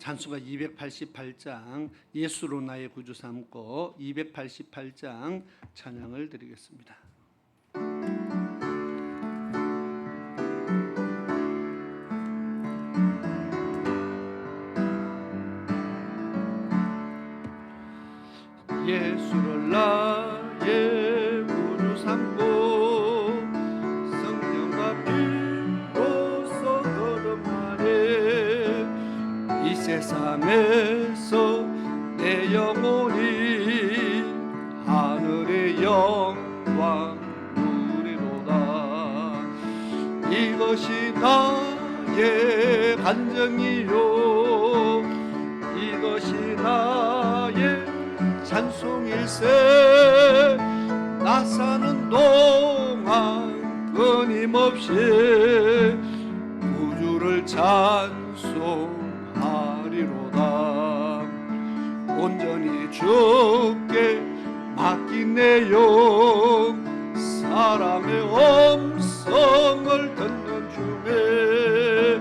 찬수가 288장 예수로 나의 구주 삼고 288장 찬양을 드리겠습니다. 예수를 나의 구주 삼고 성령과 피로써 걸음하네. 이 세상에서 내 영혼이 하늘의 영광 누리로다. 이것이 나의 간증이요 이것이 나의 찬송일세. 나 사는 동안 끊임없이 구주를 찬송하리로다. 온전히 주께 맡긴 내 영 사람의 음성을 듣는 중에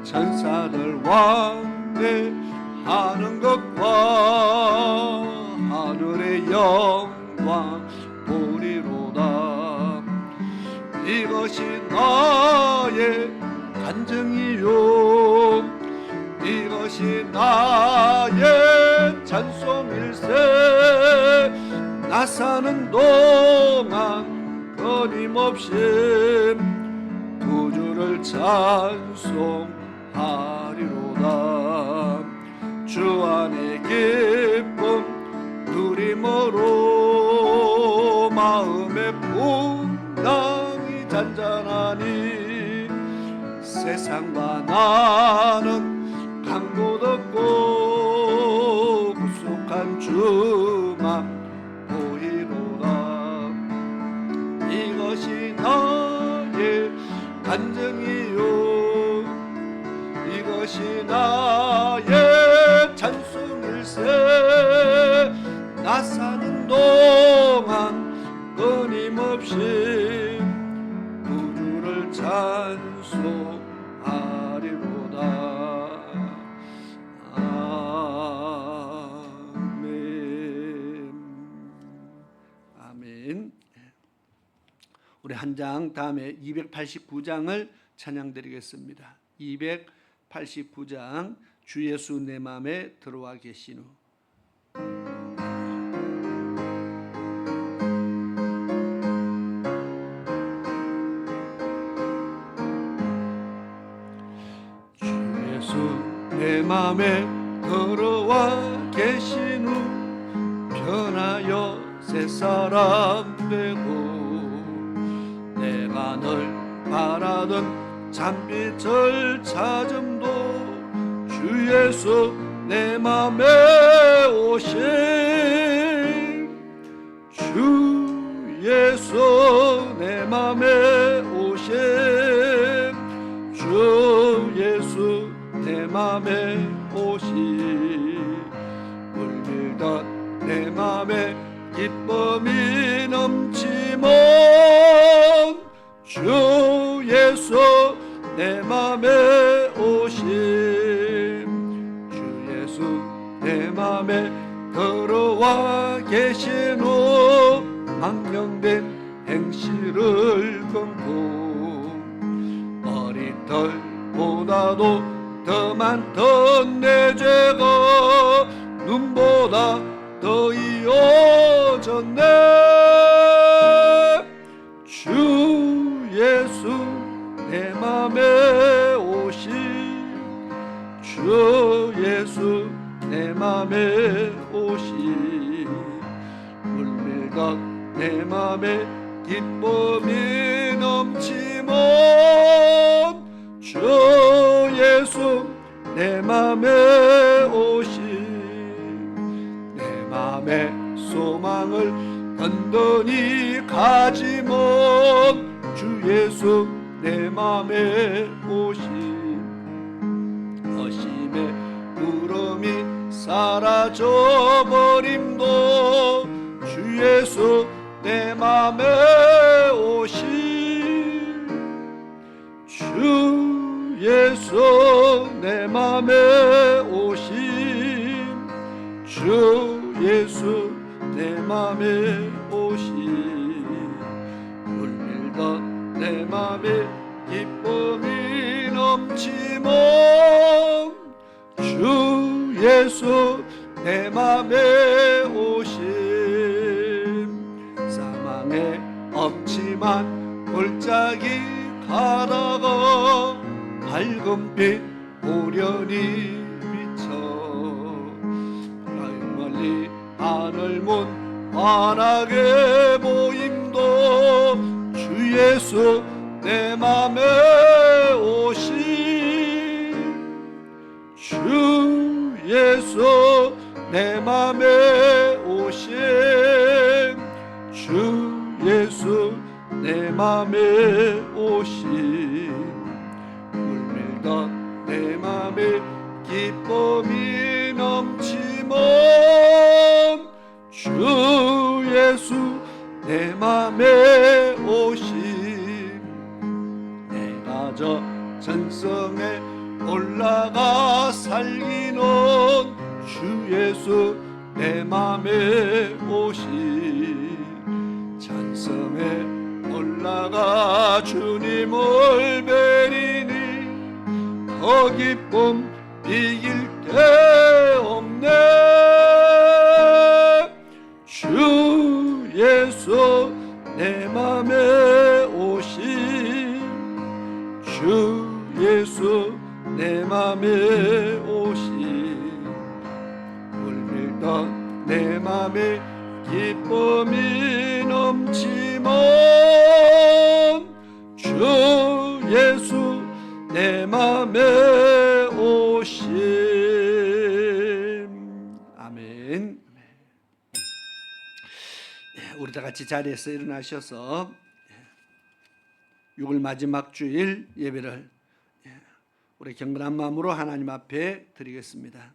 천사들 왕래하는 것과 하늘의 영광 보리로다. 이것이 나의 간증이요 이것이 나의 찬송일세. 나 사는 동안 끊임없이 구주를 찬송하리로다. 주 안의 기쁨 누림으로 마음의 풍랑이 잔잔하니 세상과 나는 강고덥고 구속한 주만 보이로다. 이것이 나의 간증이요 이것이 나의 찬송일세. 나 사는 동안 끊임없이 구주를 찬송하리로다. 아멘. 아멘. 우리 한 장 다음에 289장을 찬양드리겠습니다. 289장 주 예수 내 맘에 들어와 계신 후. 내 맘에 들어와 계신 후 변하여 새 사람 되고 내가 늘 바라던 참빛을 찾음도 주 예수 내 맘에 오신 주 예수 내 맘에 오신 주 예수 내 맘에 오시. 물밀던 내 맘에 기쁨이 넘치면 주 예수 내 맘에 오시. 주 예수 내 맘에 들어와 계신 후 망령된 행실을 끊고 머리털보다도 더 많던 내 죄가 눈보다 더 이어졌네. 주 예수 내 맘에 오시. 주 예수 내 맘에 오시. 물밀던 내 맘에 기쁨이 넘치면 주 예수 내 맘에 오시. 내 맘에 소망을 든든히 가지면 주 예수 내 맘에 오시. 허심의 구름이 사라져 버림도 주 예수 내 맘에 오시. 주 예수 내 맘에 맘에 오신 주 예수 내 맘에 오신 물밀던 내 맘에 기쁨이 넘치면 주 예수 내 맘에 오신 사망에 없지만 골짜기 가다가 밝은 빛 오련히 비쳐 멀리 하늘 문 환하게 보임도 주 예수 내 맘에 오신 주 예수 내 맘에 오신 주 예수 내 맘에 오신 물밀던 내 맘에 기쁨이 넘치면 주 예수 내 맘에 오신 내가 저 전성에 올라가 살기는 주 예수 내 맘에 오신 찬성에 올라가 주님을 뵈리니 더 기쁨 비길 데 없네 주 예수 내 맘에 오신 주 예수 내 맘에 오신 물밀던 내 맘에 기쁨이 넘치면 주 예수 내 맘에 오신 아멘. 우리 다 같이 자리에서 일어나셔서 6월 마지막 주일 예배를 우리 경건한 마음으로 하나님 앞에 드리겠습니다.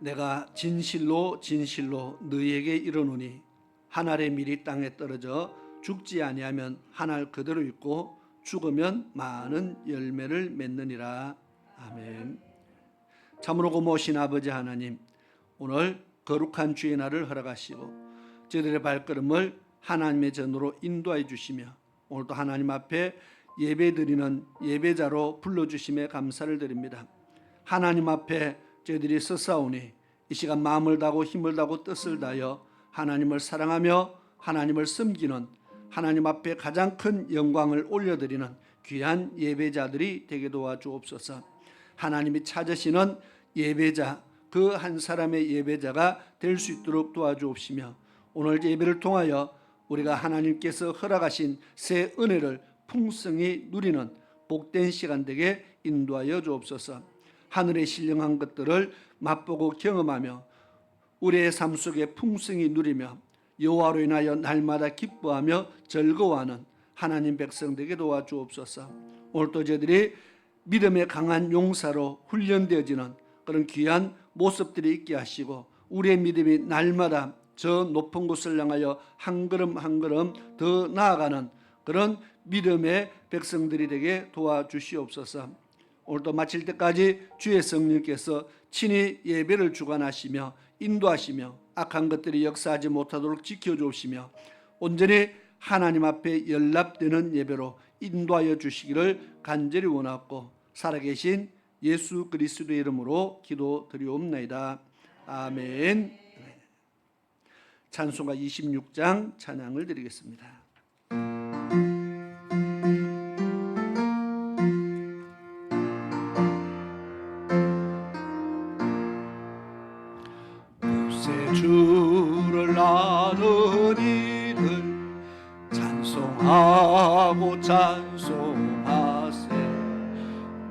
내가 진실로 진실로 너희에게 이르노니 한 알의 밀이 땅에 떨어져 죽지 아니하면 한 알 그대로 있고 죽으면 많은 열매를 맺느니라. 아멘. 참으로 고모신 아버지 하나님, 오늘 거룩한 주의 날을 허락하시고 저희들의 발걸음을 하나님의 전으로 인도해 주시며 오늘도 하나님 앞에 예배드리는 예배자로 불러주심에 감사를 드립니다. 하나님 앞에 저희들이 서사오니 이 시간 마음을 다하고 힘을 다하고 뜻을 다하여 하나님을 사랑하며 하나님을 섬기는 하나님 앞에 가장 큰 영광을 올려드리는 귀한 예배자들이 되게 도와주옵소서. 하나님이 찾으시는 예배자, 그 한 사람의 예배자가 될 수 있도록 도와주옵시며 오늘 예배를 통하여 우리가 하나님께서 허락하신 새 은혜를 풍성히 누리는 복된 시간 되게 인도하여 주옵소서. 하늘에 신령한 것들을 맛보고 경험하며 우리의 삶 속에 풍성히 누리며 여호와로 인하여 날마다 기뻐하며 즐거워하는 하나님 백성되게 도와주옵소서. 오늘도 저희들이 믿음의 강한 용사로 훈련되어지는 그런 귀한 모습들이 있게 하시고 우리의 믿음이 날마다 저 높은 곳을 향하여 한 걸음 한 걸음 더 나아가는 그런 믿음의 백성들이 되게 도와주시옵소서. 오늘도 마칠 때까지 주의 성령께서 친히 예배를 주관하시며 인도하시며 악한 것들이 역사하지 못하도록 지켜주시며 온전히 하나님 앞에 연락되는 예배로 인도하여 주시기를 간절히 원하고 살아계신 예수 그리스도의 이름으로 기도드리옵나이다. 아멘. 찬송가 26장 찬양을 드리겠습니다. 주를 아는 이들 하고 찬송하세.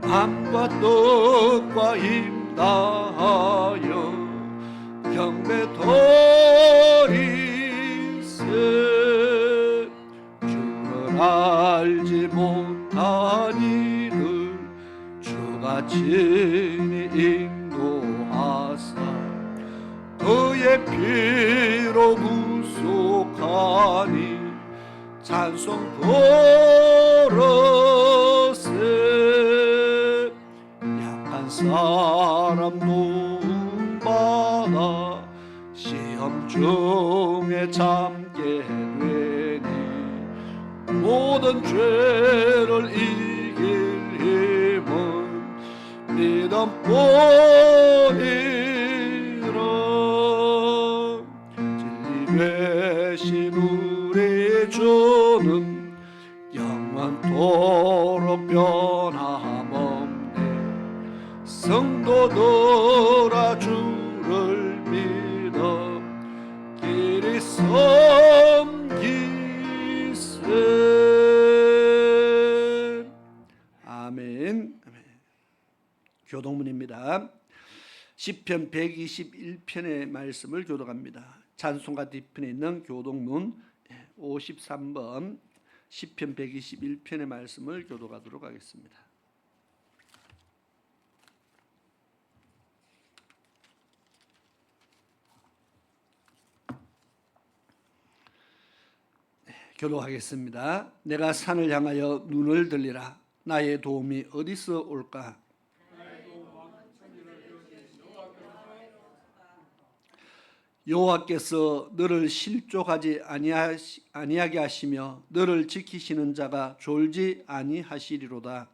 맘과 뜻과 힘 다하여 경배 드리세. 주를 알지 못한 이들 주가 친히 인도하사 그의 피로 구속하니 찬송 부르세. 약한 사람 도움받아 시험 중에 참게 되니 모든 죄를 이길 힘은 믿음뿐이라. 진리 되신 우리 주는 영원토록 변함없네. 성도들아 주를 믿어 길이 섬기세. 아멘. 교동문입니다. 시편 121편의 말씀을 교독합니다. 찬송가 뒤편에 있는 교동문 53번 시편 121편의 말씀을 교독하도록 하겠습니다. 교독하겠습니다. 내가 산을 향하여 눈을 들리라. 나의 도움이 어디서 올까? 여호와께서 너를 실족하지 아니하게 하시며 너를 지키시는 자가 졸지 아니하시리로다.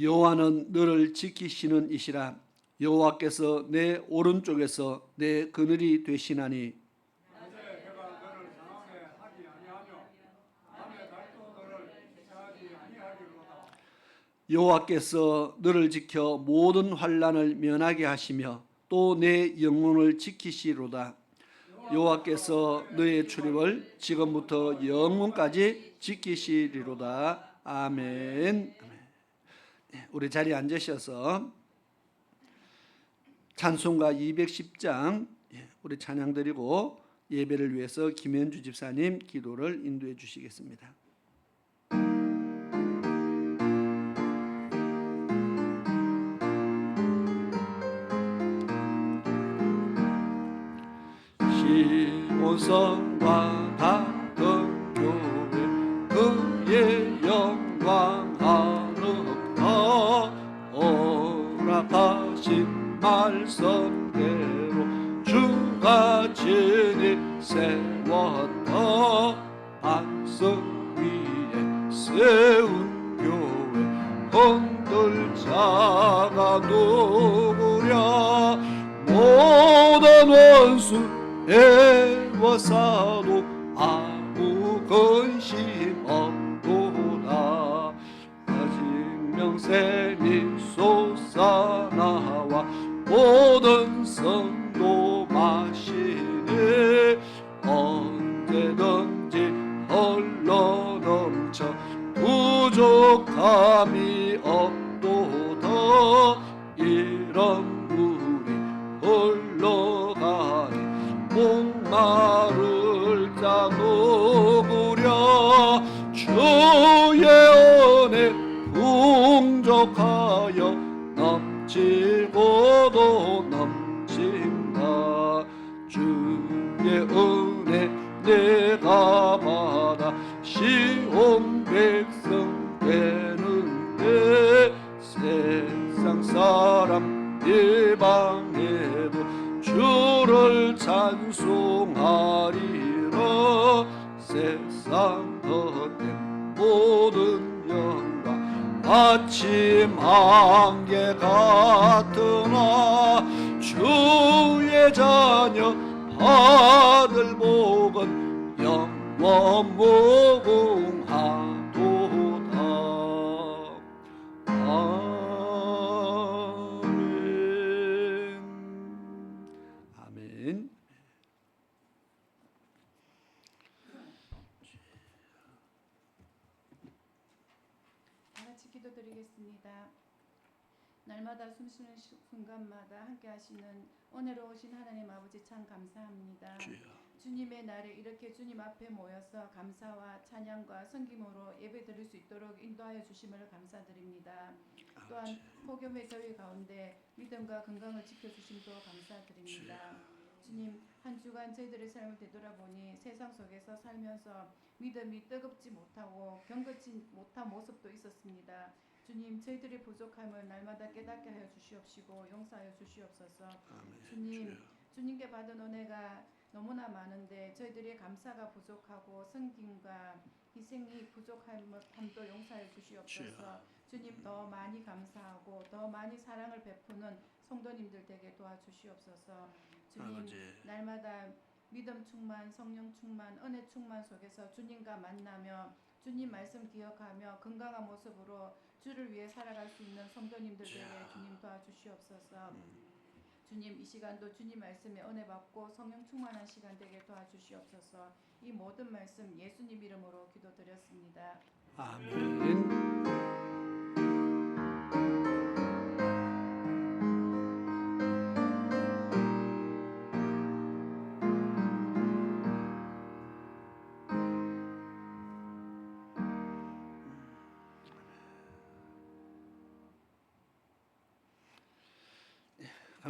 여호와는 너를 지키시는 이시라. 여호와께서 내 오른쪽에서 내 그늘이 되시나니 여호와께서 너를 지켜 모든 환난을 면하게 하시며 또 내 영혼을 지키시리로다. 여호와께서 너의 출입을 지금부터 영원까지 지키시리로다. 아멘. 우리 자리에 앉으셔서 찬송가 210장 우리 찬양 드리고 예배를 위해서 김현주 집사님 기도를 인도해 주시겠습니다. 시온성과 같은 교회 그의 영광 아름다 허락하신 말씀대로 주가 친히 세웠다. 반석 위에 세운 교회 흔들 자가 누구랴. 모든 원수 애워싸도 아무 근심 없도다. 아직 명샘이 솟아나와 모든 성도 마시네. 언제든지 흘러넘쳐 부족함이 없도다. 이런 물이 흘러가니 목마를 자 누구랴. 주의 은혜 풍족하여 넘치고도 넘친다. 주의 은혜 내가 받아 시온 백성 되는데 세상 사람 이방에도 주를 찬송하리라. 세상 헛된 모든 영광 아침 안개 같으나 주의 자녀 받을 복은 영원 무궁하도다. 아멘. 드리겠습니다. 날마다 숨쉬는 순간마다 함께 하시는 은혜로우신 하나님 아버지 참 감사합니다. 주님의 날에 이렇게 주님 앞에 모여서 감사와 찬양과 섬김으로 예배 드릴 수 있도록 인도하여 주심을 감사드립니다. 또한 폭염의 저희 가운데 믿음과 건강을 지켜주심도 감사드립니다. 주님, 한 주간 저희들의 삶을 되돌아보니 세상 속에서 살면서 믿음이 뜨겁지 못하고 경건치 못한 모습도 있었습니다. 주님, 저희들의 부족함을 날마다 깨닫게 하여 주시옵시고 용서하여 주시옵소서. 주님, 주님께 받은 은혜가 너무나 많은데 저희들의 감사가 부족하고 섬김과 희생이 부족함도 용서하여 주시옵소서. 주님, 더 많이 감사하고 더 많이 사랑을 베푸는 성도님들 되게 도와주시옵소서. 주님, 날마다 믿음 충만, 성령 충만, 은혜 충만 속에서 주님과 만나며 주님 말씀 기억하며 건강한 모습으로 주를 위해 살아갈 수 있는 성도님들 되게 주님 도와주시옵소서. 주님, 이 시간도 주님 말씀에 은혜 받고 성령 충만한 시간 되게 도와주시옵소서. 이 모든 말씀 예수님 이름으로 기도드렸습니다. 아멘.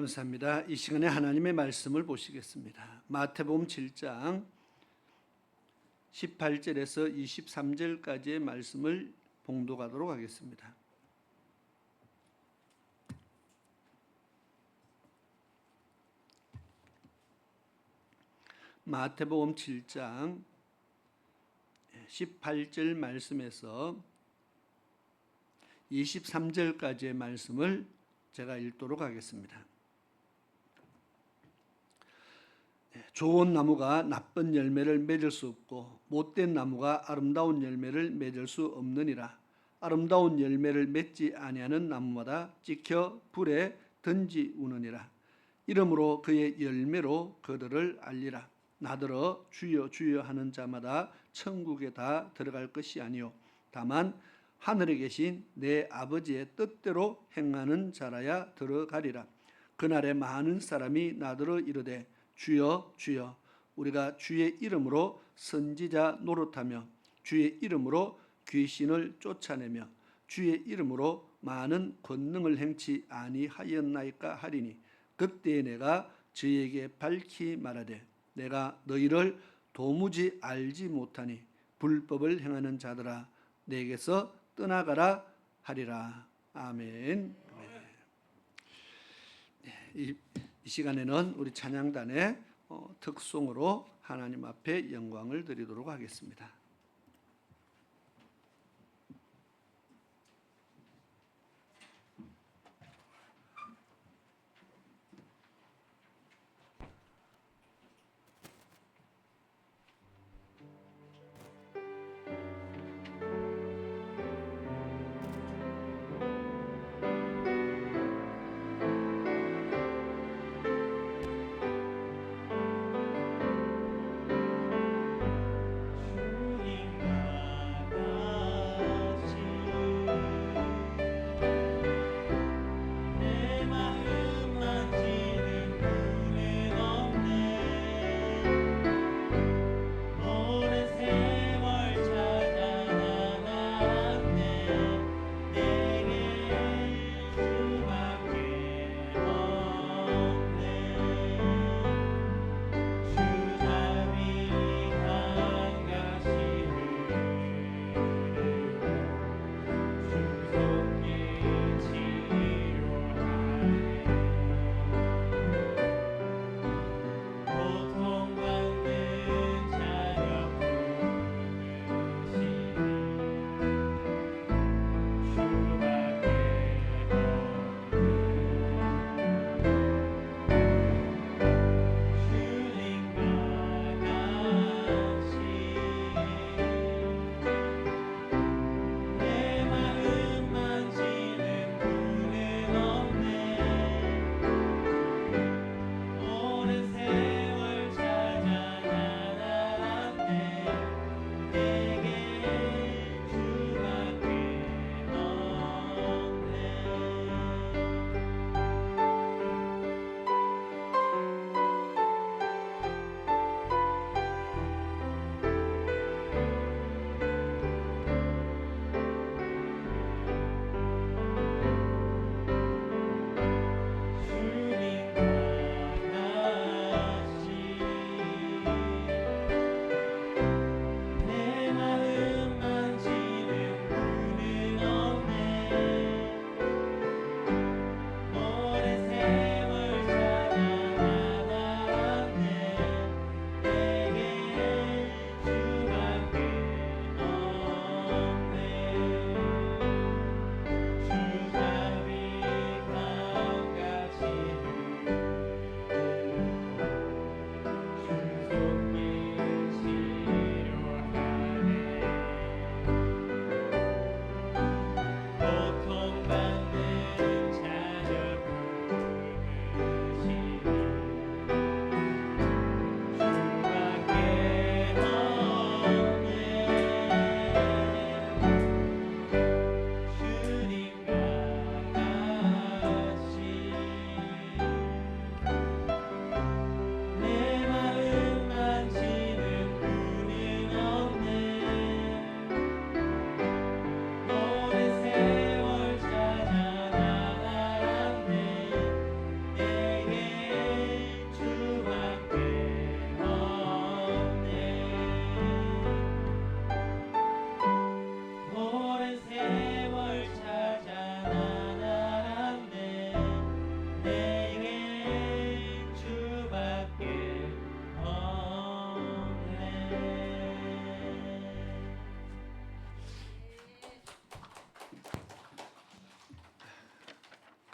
감사합니다. 이 시간에 하나님의 말씀을 보시겠습니다. 마태복음 7장 18절에서 23절까지의 말씀을 봉독하도록 하겠습니다. 마태복음 7장 18절 말씀에서 23절까지의 말씀을 제가 읽도록 하겠습니다. 좋은 나무가 나쁜 열매를 맺을 수 없고 못된 나무가 아름다운 열매를 맺을 수 없느니라. 아름다운 열매를 맺지 아니하는 나무마다 찍혀 불에 던지우느니라. 이러므로 그의 열매로 그들을 알리라. 나더러 주여 주여 하는 자마다 천국에 다 들어갈 것이 아니요 다만 하늘에 계신 내 아버지의 뜻대로 행하는 자라야 들어가리라. 그날에 많은 사람이 나더러 이르되 주여 주여 우리가 주의 이름으로 선지자 노릇하며 주의 이름으로 귀신을 쫓아내며 주의 이름으로 많은 권능을 행치 아니하였나이까 하리니 그때 내가 저희에게 밝히 말하되 내가 너희를 도무지 알지 못하니 불법을 행하는 자들아 내게서 떠나가라 하리라. 아멘. 이 시간에는 우리 찬양단의 특송으로 하나님 앞에 영광을 드리도록 하겠습니다.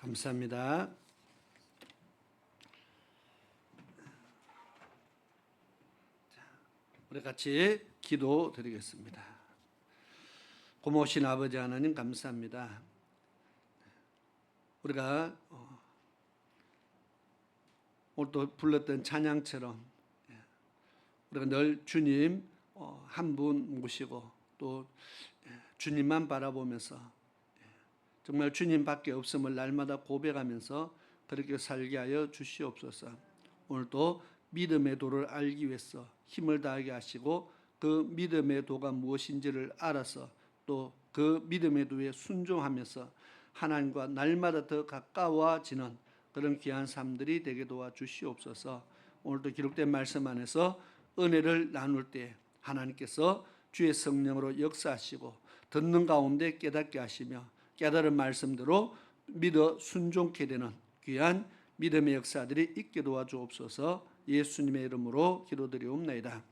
감사합니다. 우리 같이 기도 드리겠습니다. 고모신 아버지 하나님 감사합니다. 우리가 오늘 또 불렀던 찬양처럼 우리가 늘 주님 한 분 모시고 또 주님만 바라보면서 정말 주님밖에 없음을 날마다 고백하면서 그렇게 살게 하여 주시옵소서. 오늘도 믿음의 도를 알기 위해서 힘을 다하게 하시고 그 믿음의 도가 무엇인지를 알아서 또 그 믿음의 도에 순종하면서 하나님과 날마다 더 가까워지는 그런 귀한 삶들이 되게 도와주시옵소서. 오늘도 기록된 말씀 안에서 은혜를 나눌 때 하나님께서 주의 성령으로 역사하시고 듣는 가운데 깨닫게 하시며 깨달은 말씀대로 믿어 순종케 되는 귀한 믿음의 역사들이 있게 도와주옵소서. 예수님의 이름으로 기도드리옵나이다.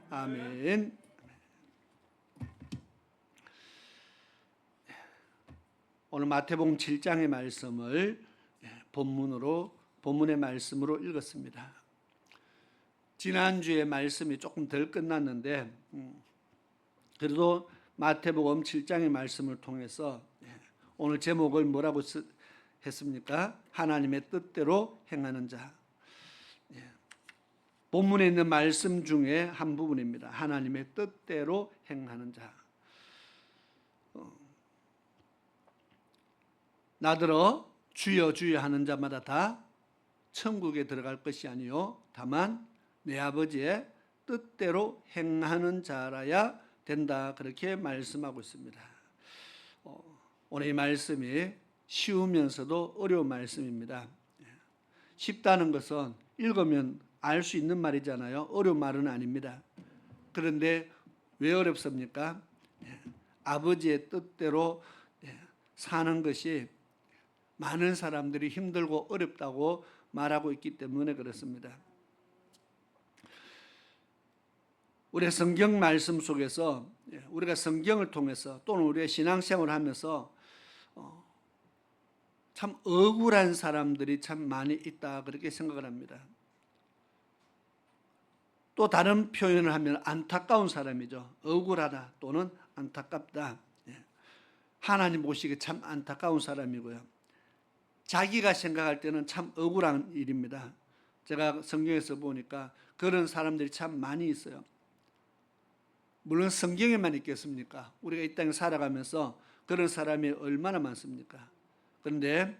아멘. 오늘 마태복음 7장의 말씀을 본문의 말씀으로 읽었습니다. 지난주에 말씀이 조금 덜 끝났는데 그래도 마태복음 7장의 말씀을 통해서 오늘 제목을 뭐라고 했습니까? 하나님의 뜻대로 행하는 자. 본문에 있는 말씀 중에 한 부분입니다. 하나님의 뜻대로 행하는 자. 나더러 주여 주여 하는 자마다 다 천국에 들어갈 것이 아니요 다만 내 아버지의 뜻대로 행하는 자라야 된다. 그렇게 말씀하고 있습니다. 오늘 이 말씀이 쉬우면서도 어려운 말씀입니다. 쉽다는 것은 읽으면 알 수 있는 말이잖아요. 어려운 말은 아닙니다. 그런데 왜 어렵습니까? 아버지의 뜻대로 사는 것이 많은 사람들이 힘들고 어렵다고 말하고 있기 때문에 그렇습니다. 우리의 성경 말씀 속에서 우리가 성경을 통해서 또는 우리의 신앙생활을 하면서 참 억울한 사람들이 참 많이 있다 그렇게 생각을 합니다. 또 다른 표현을 하면 안타까운 사람이죠. 억울하다 또는 안타깝다. 하나님 보시기에 참 안타까운 사람이고요. 자기가 생각할 때는 참 억울한 일입니다. 제가 성경에서 보니까 그런 사람들이 참 많이 있어요. 물론 성경에만 있겠습니까? 우리가 이 땅에 살아가면서 그런 사람이 얼마나 많습니까? 그런데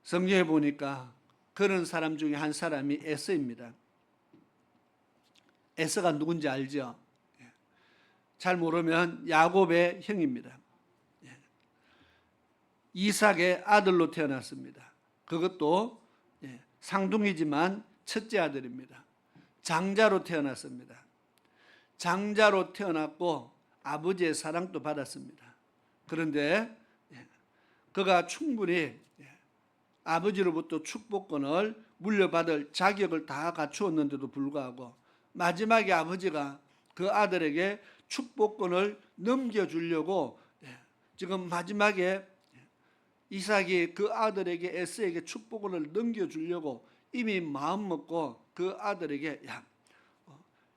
성경에 보니까 그런 사람 중에 한 사람이 에서입니다. 에서가 누군지 알죠? 잘 모르면 야곱의 형입니다. 이삭의 아들로 태어났습니다. 그것도 상둥이지만 첫째 아들입니다. 장자로 태어났습니다. 장자로 태어났고 아버지의 사랑도 받았습니다. 그런데 그가 충분히 아버지로부터 축복권을 물려받을 자격을 다 갖추었는데도 불구하고 마지막에 아버지가 그 아들에게 축복권을 넘겨주려고 지금 마지막에 이삭이 그 아들에게 에서에게 축복권을 넘겨주려고 이미 마음 먹고 그 아들에게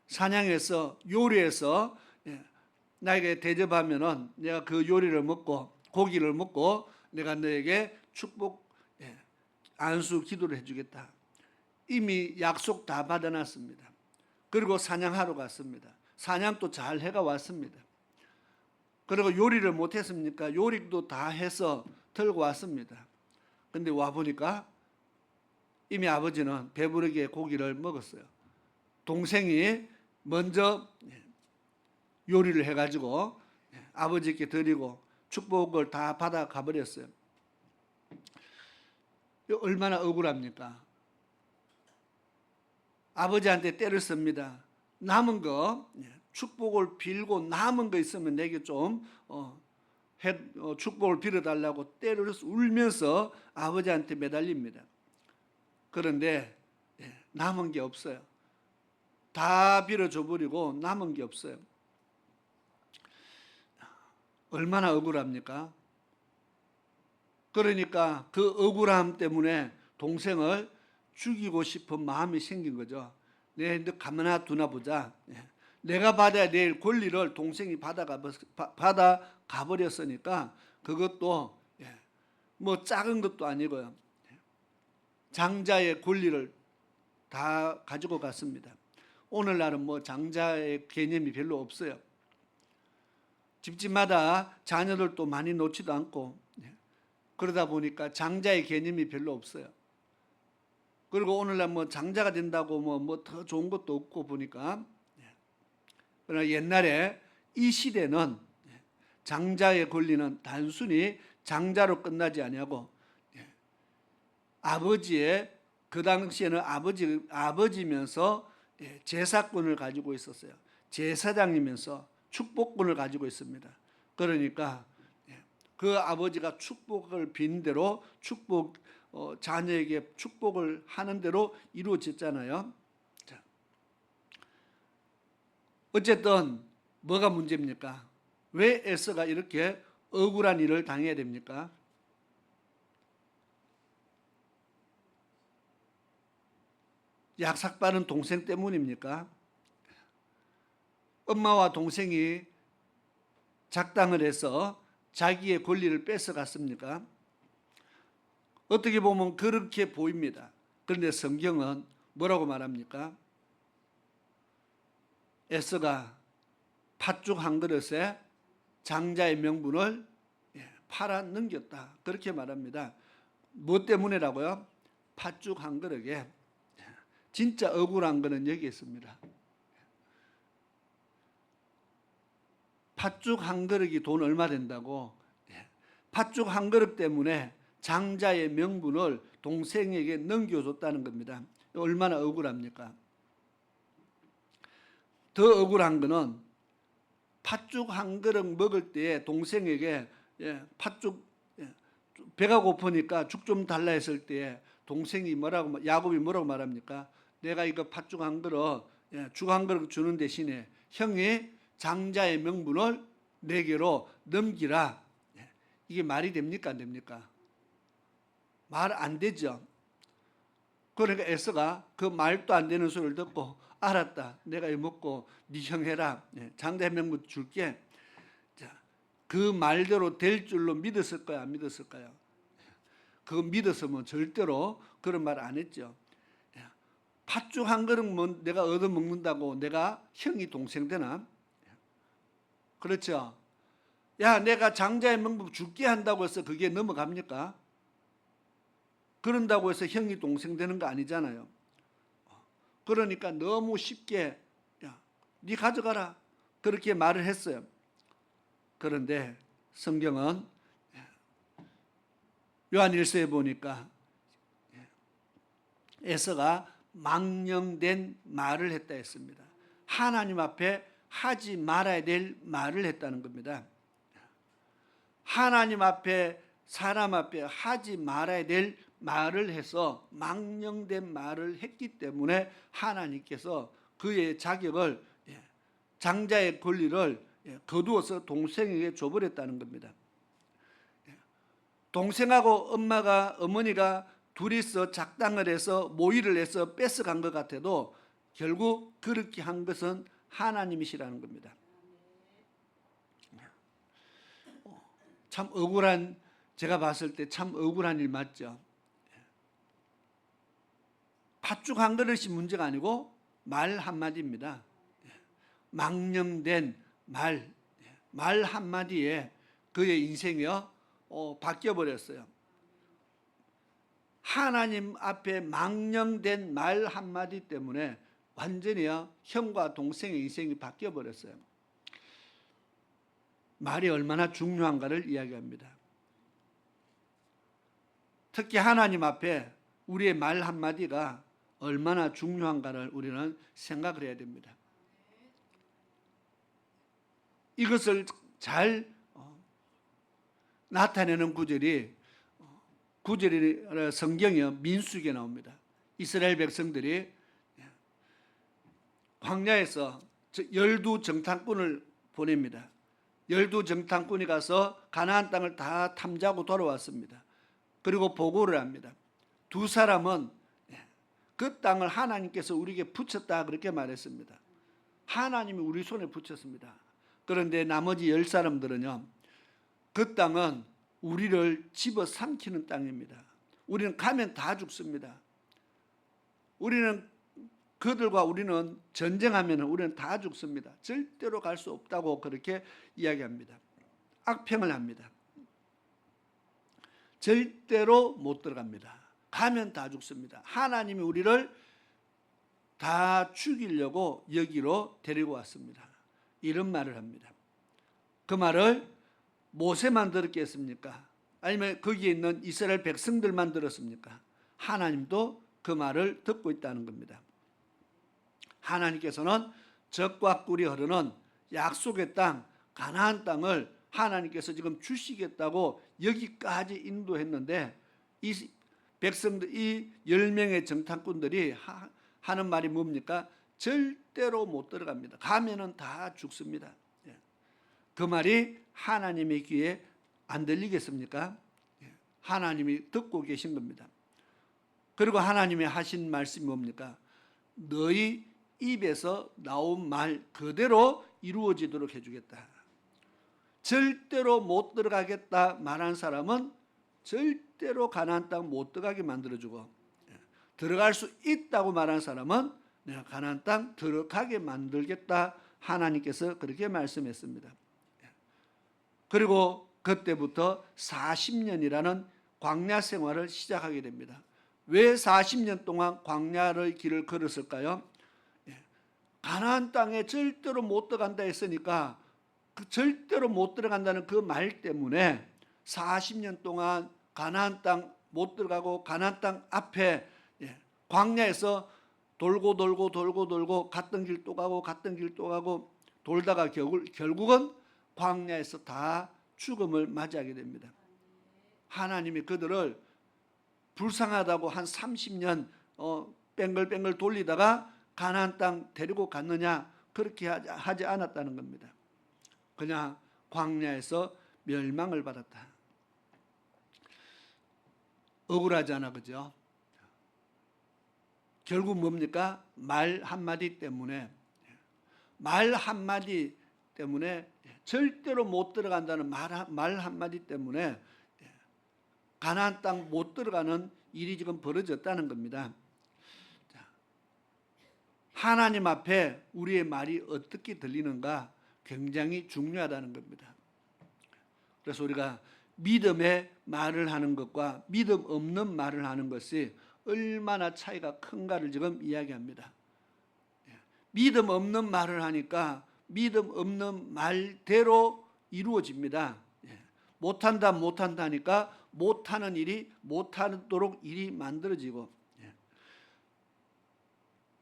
사냥해서 요리해서 나에게 대접하면은 내가 그 요리를 먹고 고기를 먹고 내가 너에게 축복 안수 기도를 해주겠다. 이미 약속 다 받아놨습니다. 그리고 사냥하러 갔습니다. 사냥도 잘 해가 왔습니다. 그리고 요리를 못했습니까? 요리도 다 해서 들고 왔습니다. 그런데 와보니까 이미 아버지는 배부르게 고기를 먹었어요. 동생이 먼저 요리를 해가지고 아버지께 드리고 축복을 다 받아 가버렸어요. 얼마나 억울합니까? 아버지한테 때를 씁니다. 남은 거 축복을 빌고 남은 거 있으면 내게 좀 축복을 빌어달라고 때를 울면서 아버지한테 매달립니다. 그런데 남은 게 없어요. 다 빌어줘 버리고 남은 게 없어요. 얼마나 억울합니까? 그러니까 그 억울함 때문에 동생을 죽이고 싶은 마음이 생긴 거죠. 너 가만히 두나 보자. 내가 받아야 될 권리를 동생이 받아가 버렸으니까 그것도 뭐 작은 것도 아니고요. 장자의 권리를 다 가지고 갔습니다. 오늘날은 뭐 장자의 개념이 별로 없어요. 집집마다 자녀들도 많이 놓지도 않고 그러다 보니까 장자의 개념이 별로 없어요. 그리고 오늘날 뭐 장자가 된다고 뭐 더 좋은 것도 없고 보니까 그러나 옛날에 이 시대는 장자의 권리는 단순히 장자로 끝나지 아니하고 아버지의 그 당시에는 아버지면서 제사권을 가지고 있었어요. 제사장이면서 축복권을 가지고 있습니다. 그러니까 그 아버지가 축복을 빈 대로 자녀에게 축복을 하는 대로 이루어졌잖아요. 자, 어쨌든 뭐가 문제입니까? 왜 에서가 이렇게 억울한 일을 당해야 됩니까? 약삭빠른 동생 때문입니까? 엄마와 동생이 작당을 해서 자기의 권리를 뺏어갔습니까? 어떻게 보면 그렇게 보입니다. 그런데 성경은 뭐라고 말합니까? 에서가 팥죽 한 그릇에 장자의 명분을 팔아 넘겼다. 그렇게 말합니다. 뭐 때문에라고요? 팥죽 한 그릇에. 진짜 억울한 거는 여기 있습니다. 팥죽 한 그릇이 돈 얼마 된다고? 팥죽 한 그릇 때문에 장자의 명분을 동생에게 넘겨줬다는 겁니다. 얼마나 억울합니까? 더 억울한 거는 팥죽 한 그릇 먹을 때에 동생에게 팥죽 배가 고프니까 죽 좀 달라 했을 때에 동생이 야곱이 뭐라고 말합니까? 내가 이거 팥죽 한 그릇 죽 한 그릇 주는 대신에 형이 장자의 명분을 내게로 넘기라. 이게 말이 됩니까? 안 됩니까? 말 안 되죠. 그러니까 에서가 그 말도 안 되는 소리를 듣고 알았다. 내가 이거 먹고 네 형 해라. 장자의 명분 줄게. 자, 그 말대로 될 줄로 믿었을까요? 안 믿었을까요? 그거 믿었으면 절대로 그런 말 안 했죠. 팥죽 한 그릇 내가 얻어먹는다고 내가 형이 동생 되나? 그렇죠. 야, 내가 장자의 명분 줄게 한다고 해서 그게 넘어갑니까? 그런다고 해서 형이 동생 되는 거 아니잖아요. 그러니까 너무 쉽게 야, 네 가져가라. 그렇게 말을 했어요. 그런데 성경은 요한일서에 보니까 에서가 망령된 말을 했다 했습니다. 하나님 앞에 하지 말아야 될 말을 했다는 겁니다. 하나님 앞에 사람 앞에 하지 말아야 될 말을 해서 망령된 말을 했기 때문에 하나님께서 그의 자격을 장자의 권리를 거두어서 동생에게 줘버렸다는 겁니다. 동생하고 어머니가 둘이서 작당을 해서 모의를 해서 뺏어간 것 같아도 결국 그렇게 한 것은 하나님이시라는 겁니다. 참 억울한, 제가 봤을 때 참 억울한 일 맞죠. 팥죽 한 그릇이 문제가 아니고 말 한마디입니다. 망령된 말 한마디에 그의 인생이 바뀌어버렸어요. 하나님 앞에 망령된 말 한마디 때문에 완전히 형과 동생의 인생이 바뀌어버렸어요. 말이 얼마나 중요한가를 이야기합니다. 특히 하나님 앞에 우리의 말 한마디가 얼마나 중요한가를 우리는 생각을 해야 됩니다. 이것을 잘 나타내는 구절이 성경이 민수기에 나옵니다. 이스라엘 백성들이 광야에서 12정탐꾼을 보냅니다. 12정탐꾼이 가서 가나안 땅을 다 탐지하고 돌아왔습니다. 그리고 보고를 합니다. 두 사람은 그 땅을 하나님께서 우리에게 붙였다 그렇게 말했습니다. 하나님이 우리 손에 붙였습니다. 그런데 나머지 10사람들은요. 그 땅은 우리를 집어삼키는 땅입니다. 우리는 가면 다 죽습니다. 우리는 전쟁하면 우리는 다 죽습니다. 절대로 갈 수 없다고 그렇게 이야기합니다. 악평을 합니다. 절대로 못 들어갑니다. 가면 다 죽습니다. 하나님이 우리를 다 죽이려고 여기로 데리고 왔습니다. 이런 말을 합니다. 그 말을 모세만 들었겠습니까? 아니면 거기에 있는 이스라엘 백성들만 들었습니까? 하나님도 그 말을 듣고 있다는 겁니다. 하나님께서는 젖과 꿀이 흐르는 약속의 땅, 가나안 땅을 하나님께서 지금 주시겠다고 여기까지 인도했는데 이 백성들, 이 10명의 정탐꾼들이 하는 말이 뭡니까? 절대로 못 들어갑니다. 가면은 다 죽습니다. 그 말이 하나님의 귀에 안 들리겠습니까? 하나님이 듣고 계신 겁니다. 그리고 하나님이 하신 말씀이 뭡니까? 너희 입에서 나온 말 그대로 이루어지도록 해주겠다. 절대로 못 들어가겠다 말한 사람은 절대로 가나안 땅 못 들어가게 만들어주고, 들어갈 수 있다고 말한 사람은 내가 가나안 땅 들어가게 만들겠다. 하나님께서 그렇게 말씀했습니다. 그리고 그때부터 40년이라는 광야 생활을 시작하게 됩니다. 왜 40년 동안 광야의 길을 걸었을까요? 가나안 땅에 절대로 못 들어간다 했으니까 그 절대로 못 들어간다는 그 말 때문에 40년 동안 가나안 땅 못 들어가고 가나안 땅 앞에 광야에서 돌고 갔던 길 또 가고 갔던 길 또 가고 돌다가 결국은 광야에서 다 죽음을 맞이하게 됩니다. 하나님이 그들을 불쌍하다고 한 30년 뺑글뺑글 돌리다가 가나안 땅 데리고 갔느냐? 그렇게 하지 않았다는 겁니다. 그냥 광야에서 멸망을 받았다. 억울하잖아, 그죠? 결국 뭡니까? 말 한마디 때문에 절대로 못 들어간다는 말 한마디 때문에 가나안 땅 못 들어가는 일이 지금 벌어졌다는 겁니다. 하나님 앞에 우리의 말이 어떻게 들리는가 굉장히 중요하다는 겁니다. 그래서 우리가 믿음의 말을 하는 것과 믿음 없는 말을 하는 것이 얼마나 차이가 큰가를 지금 이야기합니다. 믿음 없는 말을 하니까 믿음 없는 말대로 이루어집니다. 못한다 하니까 못하는 일이 못하도록 일이 만들어지고,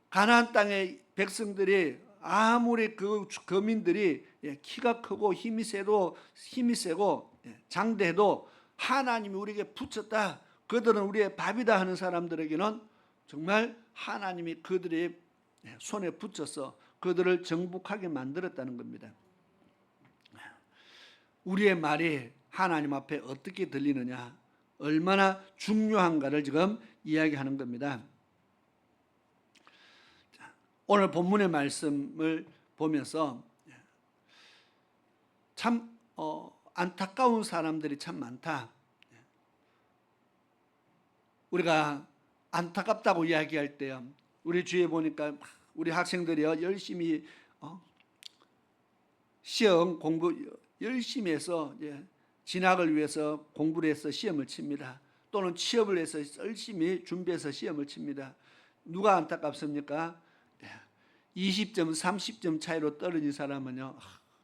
가나안 땅의 백성들이 아무리 그 거민들이 키가 크고 힘이 세고 장대해도 하나님이 우리에게 붙였다, 그들은 우리의 밥이다 하는 사람들에게는 정말 하나님이 그들의 손에 붙여서 그들을 정복하게 만들었다는 겁니다. 우리의 말이 하나님 앞에 어떻게 들리느냐, 얼마나 중요한가를 지금 이야기하는 겁니다. 오늘 본문의 말씀을 보면서 참 안타까운 사람들이 참 많다. 우리가 안타깝다고 이야기할 때 우리 주위에 보니까 우리 학생들이요 열심히 시험 공부 열심히 해서 진학을 위해서 공부를 해서 시험을 칩니다. 또는 취업을 해서 열심히 준비해서 시험을 칩니다. 누가 안타깝습니까? 20점, 30점 차이로 떨어진 사람은요,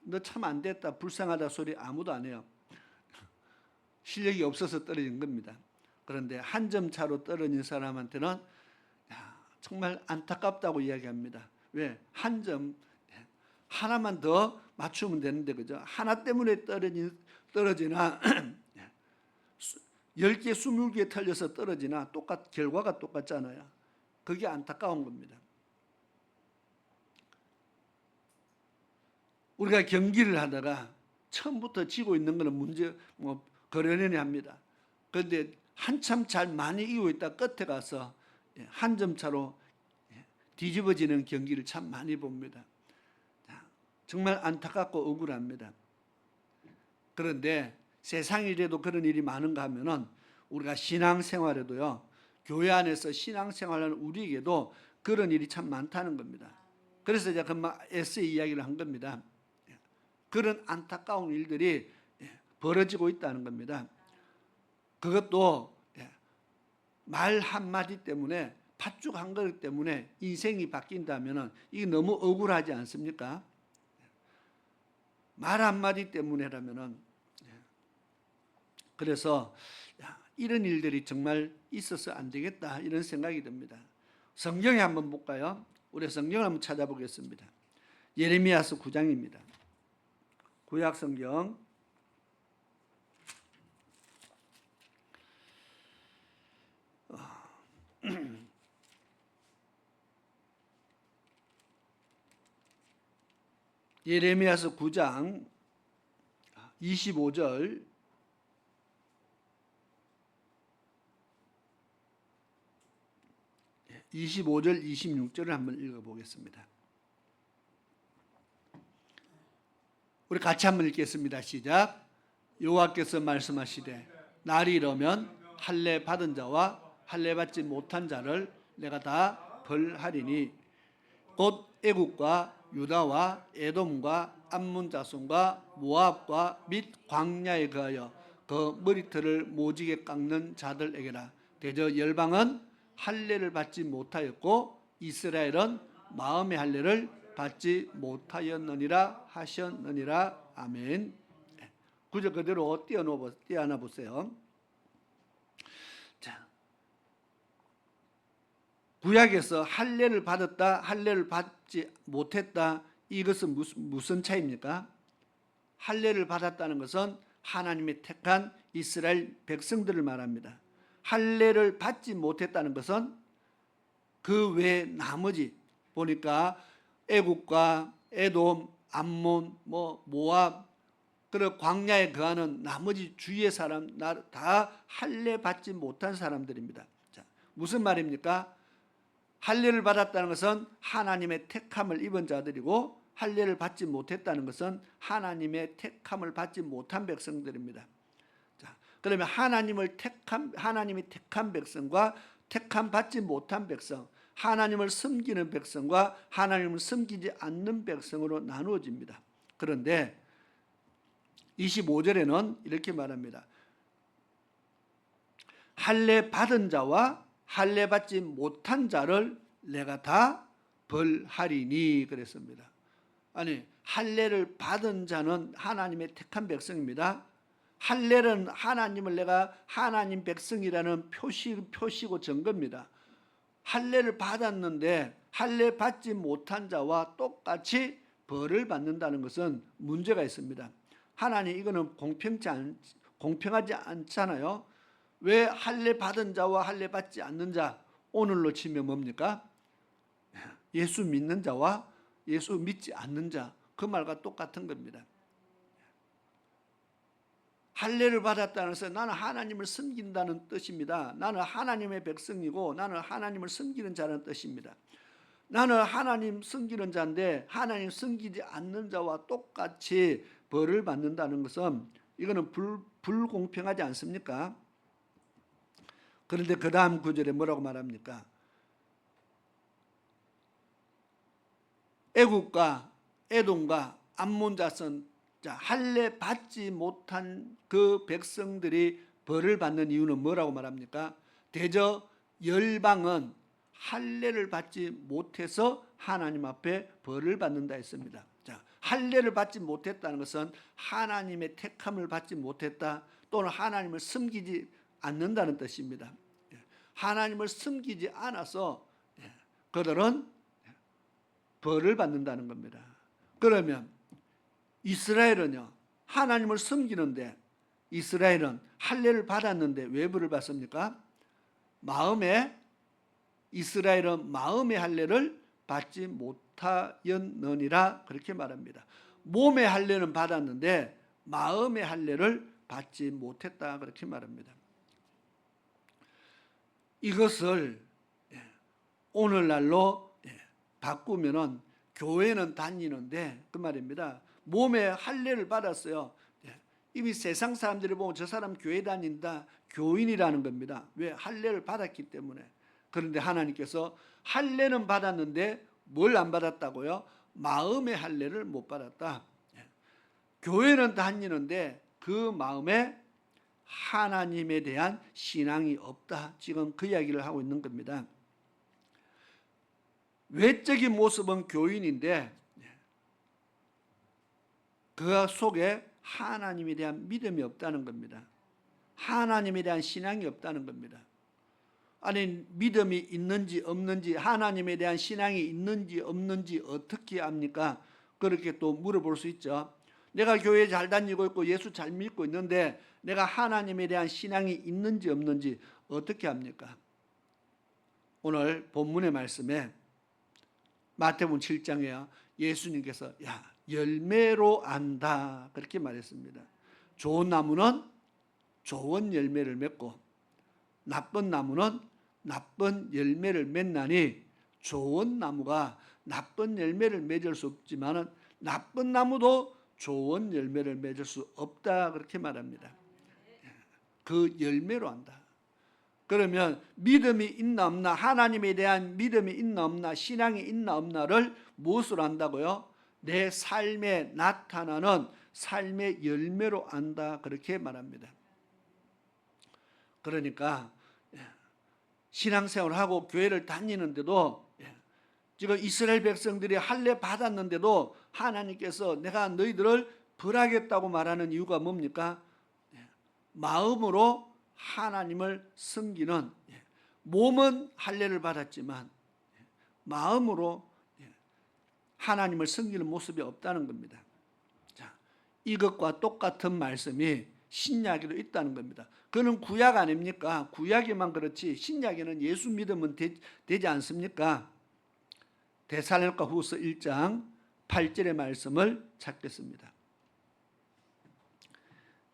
너 참 안 됐다, 불쌍하다 소리 아무도 안 해요. 실력이 없어서 떨어진 겁니다. 그런데 한 점 차로 떨어진 사람한테는 정말 안타깝다고 이야기합니다. 왜? 한 점, 하나만 더 맞추면 되는데, 그죠? 하나 때문에 떨어지나 10개, 20개 틀려서 떨어지나 결과가 똑같잖아요. 그게 안타까운 겁니다. 우리가 경기를 하다가 처음부터 지고 있는 것은 그러려니 합니다. 그런데 한참 잘 많이 이기고 있다 끝에 가서 한 점 차로 뒤집어지는 경기를 참 많이 봅니다. 정말 안타깝고 억울합니다. 그런데 세상이라도 그런 일이 많은가 하면은 우리가 신앙생활에도요, 교회 안에서 신앙생활하는 우리에게도 그런 일이 참 많다는 겁니다. 그래서 제가 금방 에세이 이야기를 한 겁니다. 그런 안타까운 일들이 벌어지고 있다는 겁니다. 그것도 말 한마디 때문에, 팥죽 한 그릇 때문에 인생이 바뀐다면 이게 너무 억울하지 않습니까? 말 한마디 때문에라면은. 그래서 이런 일들이 정말 있어서 안 되겠다, 이런 생각이 듭니다. 성경에 한번 볼까요? 우리 성경을 한번 찾아보겠습니다. 예레미야서 9장입니다. 구약 성경 예레미야서 9장 25절 26절을 한번 읽어보겠습니다. 우리 같이 한번 읽겠습니다. 시작. 여호와께서 말씀하시되 날이 이르면 할례 받은 자와 할례 받지 못한 자를 내가 다 벌하리니 곧 애국과 유다와 에돔과 암몬 자손과 모압과 및 광야에 거하여 그 머리털을 모지게 깎는 자들에게라. 대저 열방은 할례를 받지 못하였고 이스라엘은 마음의 할례를 받지 못하였느니라 하셨느니라. 아멘. 구절 그대로 띄어놔 보세요. 자, 구약에서 할례를 받았다, 할례를 받지 못했다, 이것은 무슨 차이입니까? 할례를 받았다는 것은 하나님의 택한 이스라엘 백성들을 말합니다. 할례를 받지 못했다는 것은 그 외 나머지 보니까 애국과 에돔, 암몬, 모압, 그리고 광야에 거하는 나머지 주위의 사람 다 할례 받지 못한 사람들입니다. 자, 무슨 말입니까? 할례를 받았다는 것은 하나님의 택함을 입은 자들이고 할례를 받지 못했다는 것은 하나님의 택함을 받지 못한 백성들입니다. 자, 그러면 하나님이 택한 백성과 택함 받지 못한 백성, 하나님을 섬기는 백성과 하나님을 섬기지 않는 백성으로 나누어집니다. 그런데 25절에는 이렇게 말합니다. 할례 받은 자와 할례 받지 못한 자를 내가 다 벌하리니 그랬습니다. 아니, 할례를 받은 자는 하나님의 택한 백성입니다. 할례는 하나님을 내가 하나님 백성이라는 표시고 증거입니다. 할례를 받았는데 할례 받지 못한 자와 똑같이 벌을 받는다는 것은 문제가 있습니다. 하나님, 이거는 공평하지 않잖아요. 왜 할례 받은 자와 할례 받지 않는 자, 오늘로 치면 뭡니까? 예수 믿는 자와 예수 믿지 않는 자, 그 말과 똑같은 겁니다. 할례를 받았다는 것은 나는 하나님을 섬긴다는 뜻입니다. 나는 하나님의 백성이고 나는 하나님을 섬기는 자라는 뜻입니다. 나는 하나님 섬기는 자인데 하나님 섬기지 않는 자와 똑같이 벌을 받는다는 것은 이거는 불공평하지 않습니까? 그런데 그 다음 구절에 뭐라고 말합니까? 애국과 에돔과 암몬 자손, 할례 받지 못한 그 백성들이 벌을 받는 이유는 뭐라고 말합니까? 대저 열방은 할례를 받지 못해서 하나님 앞에 벌을 받는다 했습니다. 자, 할례를 받지 못했다는 것은 하나님의 택함을 받지 못했다, 또는 하나님을 섬기지 않는다는 뜻입니다. 하나님을 섬기지 않아서 그들은 벌을 받는다는 겁니다. 그러면 이스라엘은요, 하나님을 섬기는데, 이스라엘은 할례를 받았는데 왜 벌을 받습니까? 이스라엘은 마음의 할례를 받지 못하였느니라 그렇게 말합니다. 몸의 할례는 받았는데 마음의 할례를 받지 못했다 그렇게 말합니다. 이것을 오늘날로 바꾸면은 교회는 다니는데 그 말입니다. 몸에 할례를 받았어요. 이미 세상 사람들이 보면 저 사람 교회 다닌다, 교인이라는 겁니다. 왜? 할례를 받았기 때문에. 그런데 하나님께서 할례는 받았는데 뭘 안 받았다고요? 마음의 할례를 못 받았다. 교회는 다니는데 그 마음에 하나님에 대한 신앙이 없다. 지금 그 이야기를 하고 있는 겁니다. 외적인 모습은 교인인데 그 속에 하나님에 대한 믿음이 없다는 겁니다. 하나님에 대한 신앙이 없다는 겁니다. 아니, 믿음이 있는지 없는지, 하나님에 대한 신앙이 있는지 없는지 어떻게 압니까? 그렇게 또 물어볼 수 있죠. 내가 교회 잘 다니고 있고 예수 잘 믿고 있는데 내가 하나님에 대한 신앙이 있는지 없는지 어떻게 합니까? 오늘 본문의 말씀에 마태복음 7장에요. 예수님께서 열매로 안다 그렇게 말했습니다. 좋은 나무는 좋은 열매를 맺고 나쁜 나무는 나쁜 열매를 맺나니 좋은 나무가 나쁜 열매를 맺을 수 없지만은 나쁜 나무도 좋은 열매를 맺을 수 없다 그렇게 말합니다. 그 열매로 안다. 그러면 믿음이 있나 없나, 하나님에 대한 믿음이 있나 없나, 신앙이 있나 없나를 무엇으로 안다고요? 내 삶에 나타나는 삶의 열매로 안다 그렇게 말합니다. 그러니까 신앙생활을 하고 교회를 다니는데도 지금 이스라엘 백성들이 할례 받았는데도 하나님께서 내가 너희들을 벌하겠다고 말하는 이유가 뭡니까? 마음으로 하나님을 섬기는, 몸은 할례를 받았지만 마음으로 하나님을 섬기는 모습이 없다는 겁니다. 자, 이것과 똑같은 말씀이 신약에도 있다는 겁니다. 그는 구약 아닙니까? 구약에만 그렇지 신약에는 예수 믿으면 되지 않습니까? 데살로니가 후서 1장 8절의 말씀을 찾겠습니다.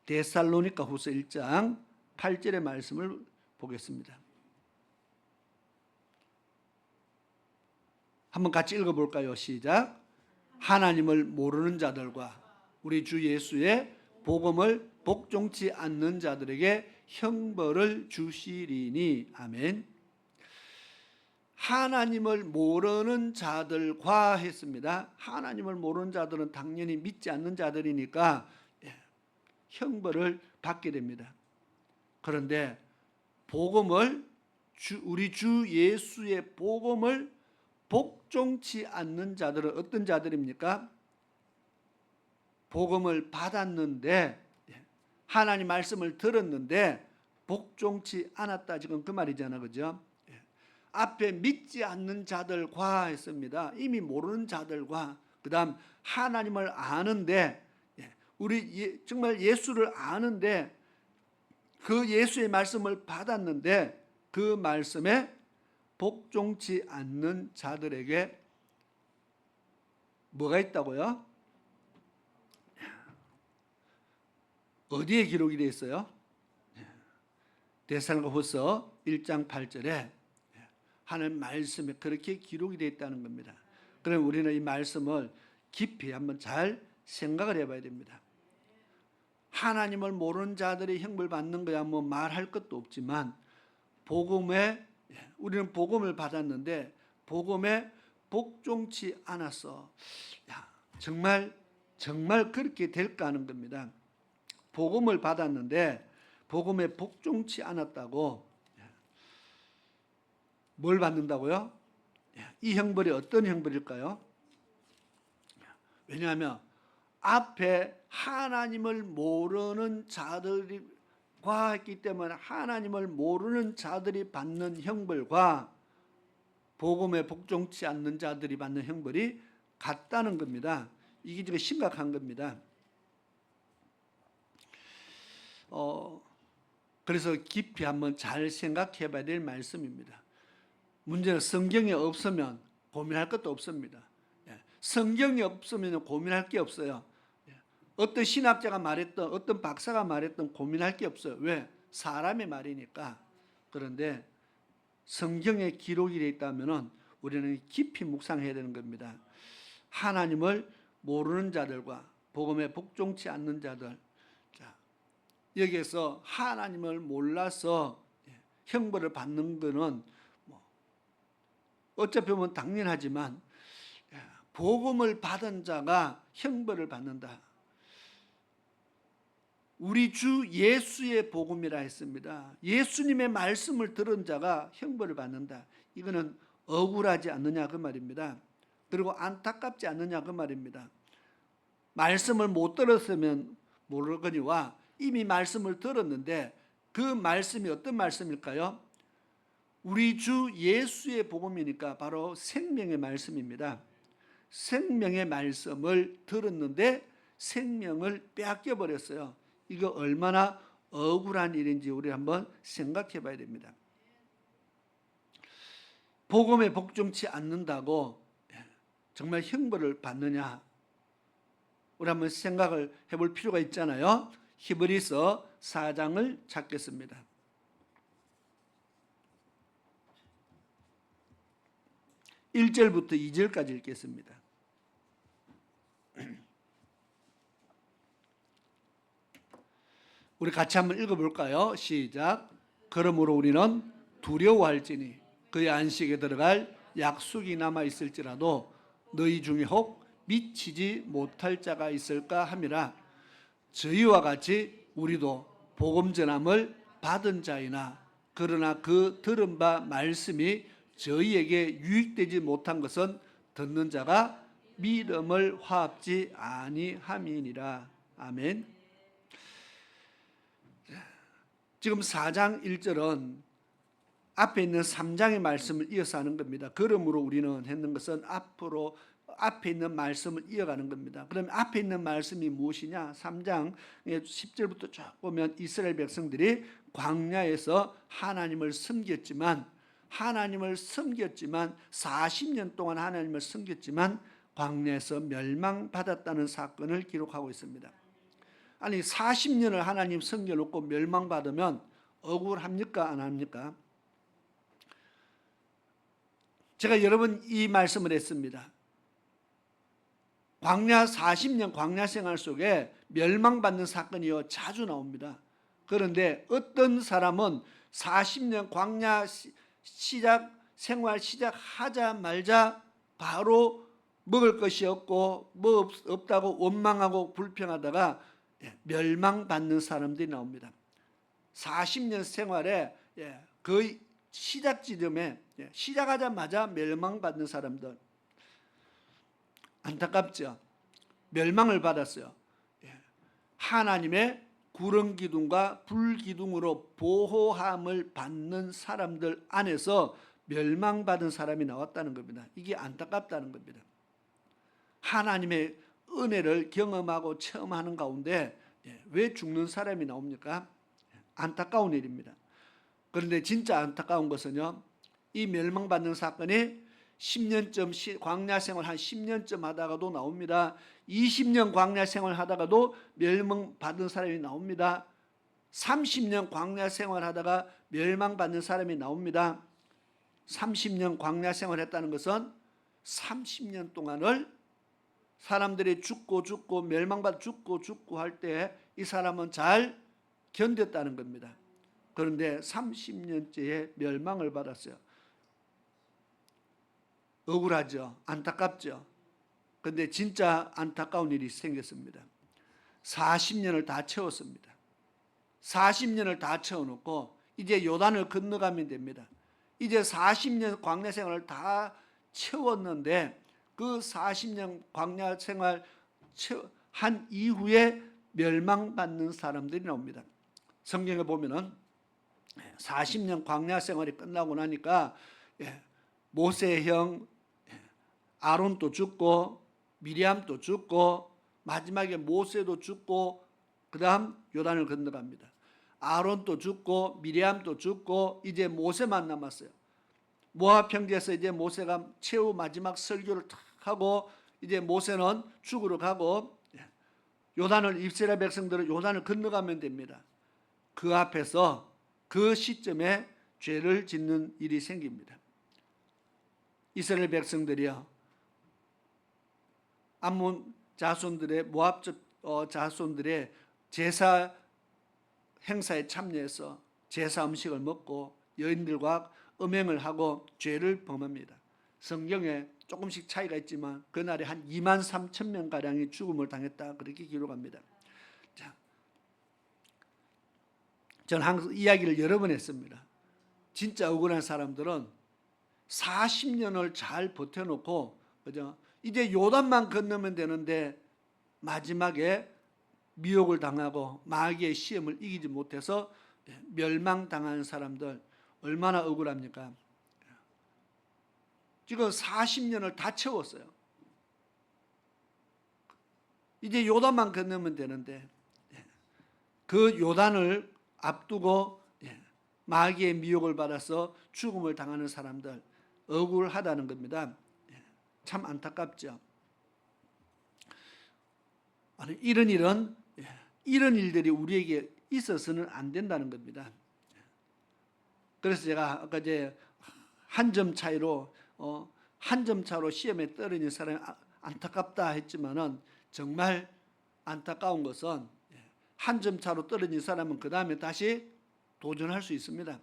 데살로니가 후서 1장 8절의 말씀을 보겠습니다. 한번 같이 읽어볼까요? 시작. 하나님을 모르는 자들과 우리 주 예수의 복음을 복종치 않는 자들에게 형벌을 주시리니. 아멘. 하나님을 모르는 자들과 했습니다. 하나님을 모르는 자들은 당연히 믿지 않는 자들이니까 형벌을 받게 됩니다. 그런데 복음을 우리 주 예수의 복음을 복종치 않는 자들은 어떤 자들입니까? 복음을 받았는데 하나님 말씀을 들었는데 복종치 않았다. 지금 그 말이잖아, 그죠? 앞에 믿지 않는 자들과 했습니다. 이미 모르는 자들과, 그 다음 하나님을 아는데, 우리 정말 예수를 아는데 그 예수의 말씀을 받았는데 그 말씀에 복종치 않는 자들에게 뭐가 있다고요? 어디에 기록이 되어 있어요? 데살로니가후서 1장 8절에 하는 말씀에 그렇게 기록이 되어 있다는 겁니다. 그럼 우리는 이 말씀을 깊이 한번 잘 생각을 해봐야 됩니다. 하나님을 모르는 자들이 형벌 받는 거야 뭐 말할 것도 없지만, 복음에 우리는 복음을 받았는데 복음에 복종치 않았어. 정말 그렇게 될까 하는 겁니다. 복음을 받았는데 복음에 복종치 않았다고 뭘 받는다고요? 이 형벌이 어떤 형벌일까요? 왜냐하면 앞에 하나님을 모르는 자들과 했기 때문에 하나님을 모르는 자들이 받는 형벌과 복음에 복종치 않는 자들이 받는 형벌이 같다는 겁니다. 이게 지금 심각한 겁니다. 그래서 깊이 한번 잘 생각해 봐야 될 말씀입니다. 문제는 성경이 없으면 고민할 것도 없습니다. 성경이 없으면 고민할 게 없어요. 어떤 신학자가 말했던, 어떤 박사가 말했던 고민할 게 없어요. 왜? 사람의 말이니까. 그런데 성경에 기록이 되어 있다면 우리는 깊이 묵상해야 되는 겁니다. 하나님을 모르는 자들과 복음에 복종치 않는 자들, 자, 여기에서 하나님을 몰라서 형벌을 받는 것은 어차피 보면 당연하지만 복음을 받은 자가 형벌을 받는다. 우리 주 예수의 복음이라 했습니다. 예수님의 말씀을 들은 자가 형벌을 받는다. 이거는 억울하지 않느냐 그 말입니다. 그리고 안타깝지 않느냐 그 말입니다. 말씀을 못 들었으면 모르거니와 이미 말씀을 들었는데 그 말씀이 어떤 말씀일까요? 우리 주 예수의 복음이니까 바로 생명의 말씀입니다. 생명의 말씀을 들었는데 생명을 빼앗겨 버렸어요. 이거 얼마나 억울한 일인지 우리 한번 생각해 봐야 됩니다. 복음에 복종치 않는다고 정말 형벌을 받느냐? 우리 한번 생각을 해볼 필요가 있잖아요. 히브리서 4장을 찾겠습니다. 1절부터 2절까지 읽겠습니다. 우리 같이 한번 읽어볼까요? 시작. 그러므로 우리는 두려워할지니 그의 안식에 들어갈 약속이 남아있을지라도 너희 중에 혹 미치지 못할 자가 있을까 함이라. 저희와 같이 우리도 복음 전함을 받은 자이나 그러나 그 들은 바 말씀이 저희에게 유익되지 못한 것은 듣는 자가 믿음을 화합지 아니함이니라. 아멘. 지금 4장 1절은 앞에 있는 3장의 말씀을 이어서 하는 겁니다. 그러므로 우리는 했는 것은 앞으로 앞에 있는 말씀을 이어가는 겁니다. 그럼 앞에 있는 말씀이 무엇이냐? 3장 10절부터 쭉 보면 이스라엘 백성들이 광야에서 하나님을 섬겼지만 40년 동안 하나님을 섬겼지만 광야에서 멸망받았다는 사건을 기록하고 있습니다. 아니 40년을 하나님 섬겨놓고 멸망받으면 억울합니까? 안 합니까? 제가 여러 번 이 말씀을 했습니다. 광야 40년 광야 생활 속에 멸망받는 사건이요 자주 나옵니다. 그런데 어떤 사람은 40년 광야 생활 시작하자마자 바로 먹을 것이 없고 뭐 없다고 원망하고 불평하다가 멸망받는 사람들이 나옵니다. 40년 생활에 거의 시작 지점에 시작하자마자 멸망받는 사람들 안타깝죠. 멸망을 받았어요. 하나님의 구름 기둥과 불 기둥으로 보호함을 받는 사람들 안에서 멸망받은 사람이 나왔다는 겁니다. 이게 안타깝다는 겁니다. 하나님의 은혜를 경험하고 체험하는 가운데 왜 죽는 사람이 나옵니까? 안타까운 일입니다. 그런데 진짜 안타까운 것은요, 이 멸망받는 사건이 10년쯤 광야 생활 한 10년쯤 하다가도 나옵니다. 20년 광야 생활 하다가도 멸망받은 사람이 나옵니다. 30년 광야 생활 하다가 멸망받는 사람이 나옵니다. 30년 광야 생활 했다는 것은 30년 동안을 사람들이 죽고 멸망받아 죽고 할 때 이 사람은 잘 견뎠다는 겁니다. 그런데 30년째에 멸망을 받았어요. 억울하죠. 안타깝죠. 그런데 진짜 안타까운 일이 생겼습니다. 40년을 다 채웠습니다. 40년을 다 채워놓고 이제 요단을 건너가면 됩니다. 이제 40년 광야 생활을 다 채웠는데 그 40년 광야 생활 한 이후에 멸망받는 사람들이 나옵니다. 성경에 보면은 40년 광야 생활이 끝나고 나니까 모세의 형 아론도 죽고 미리암도 죽고 마지막에 모세도 죽고 그 다음 요단을 건너갑니다. 아론도 죽고 미리암도 죽고 이제 모세만 남았어요. 모압 평지에서 이제 모세가 최후 마지막 설교를 탁 하고 이제 모세는 죽으러 가고 요단을 이스라엘 백성들은 요단을 건너가면 됩니다. 그 앞에서 그 시점에 죄를 짓는 일이 생깁니다. 이스라엘 백성들이요, 암몬 자손들의 모압 자손들의 제사 행사에 참여해서 제사 음식을 먹고 여인들과 음행을 하고 죄를 범합니다. 성경에 조금씩 차이가 있지만 그날에 한 2만 3천 명 가량이 죽음을 당했다, 그렇게 기록합니다. 자, 저는 항상 이야기를 여러 번 했습니다. 진짜 억울한 사람들은 40년을 잘 버텨놓고, 그죠? 이제 요단만 건너면 되는데 마지막에 미혹을 당하고 마귀의 시험을 이기지 못해서 멸망당하는 사람들 얼마나 억울합니까? 지금 40년을 다 채웠어요. 이제 요단만 건너면 되는데 그 요단을 앞두고 마귀의 미혹을 받아서 죽음을 당하는 사람들 억울하다는 겁니다. 참 안타깝죠. 아니, 이런 일들이 우리에게 있어서는 안 된다는 겁니다. 그래서 제가 아까 이제 한 점 차이로 시험에 떨어진 사람이 안타깝다 했지만은, 정말 안타까운 것은 한 점 차로 떨어진 사람은 그 다음에 다시 도전할 수 있습니다.